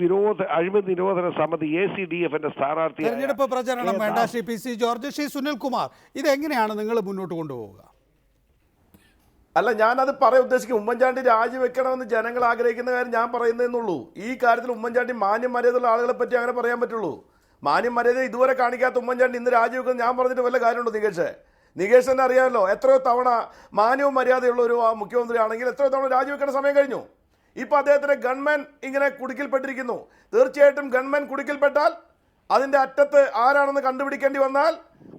നിരോധന സമിതി ACDFന്റെ സ്ഥാനാർത്ഥി. തെരഞ്ഞെടുപ്പ് പ്രചരണം വേണ്ട ശ്രീ PC ജോർജ്. ശ്രീ സുനിൽകുമാർ, ഇതെങ്ങനെയാണ് നിങ്ങൾ മുന്നോട്ട് കൊണ്ടുപോവുക? അല്ല, ഞാനത് പറയാൻ ഉദ്ദേശിക്കും. ഉമ്മൻചാണ്ടി രാജിവെക്കണമെന്ന് ജനങ്ങൾ ആഗ്രഹിക്കുന്ന കാര്യം ഞാൻ പറയുന്നതെന്നുള്ളൂ. ഈ കാര്യത്തിൽ ഉമ്മൻചാണ്ടി മാന്യം മര്യാദയുള്ള ആളുകളെ പറ്റി അങ്ങനെ പറയാൻ പറ്റുള്ളൂ. മാന്യം മര്യാദ ഇതുവരെ കാണിക്കാത്ത ഉമ്മൻചാണ്ടി ഇന്ന് രാജിവെക്കുന്നത് ഞാൻ പറഞ്ഞിട്ട് വല്ല കാര്യമുണ്ടോ? നികേഷ് തന്നെ അറിയാമല്ലോ, എത്രയോ തവണ മാന്യവും മര്യാദയുള്ള ഒരു മുഖ്യമന്ത്രി ആണെങ്കിൽ എത്രയോ തവണ രാജിവെക്കേണ്ട സമയം കഴിഞ്ഞു. ഇപ്പൊ അദ്ദേഹത്തിന് ഗൺമാൻ ഇങ്ങനെ കുടുക്കിൽപ്പെട്ടിരിക്കുന്നു. തീർച്ചയായിട്ടും ഗൺമാൻ കുടുക്കിൽപ്പെട്ടാൽ അതിന്റെ അറ്റത്ത് ആരാണെന്ന് കണ്ടുപിടിക്കേണ്ടി വന്നാൽ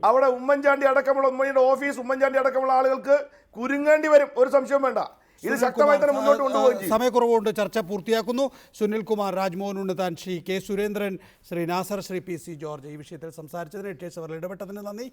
അവിടെ ഉമ്മൻചാണ്ടി അടക്കമുള്ള ഉമ്മയുടെ ഓഫീസ്, ഉമ്മൻചാണ്ടി അടക്കമുള്ള ആളുകൾക്ക് കുരുങ്ങേണ്ടി വരും. ഒരു സംശയവും വേണ്ട. ഇത് ശക്തമായി തന്നെ മുന്നോട്ട് കൊണ്ടുപോകും. സമയക്കുറവുകൊണ്ട് ചർച്ച പൂർത്തിയാക്കുന്നു. സുനിൽകുമാർ, രാജ്മോഹൻ ഉണ്ണിത്താൻ, ശ്രീ കെ സുരേന്ദ്രൻ, ശ്രീ നാസർ, ശ്രീ പി സി ജോർജ് ഈ വിഷയത്തിൽ സംസാരിച്ചതിന് ഇടപെട്ടതിന് നന്ദി.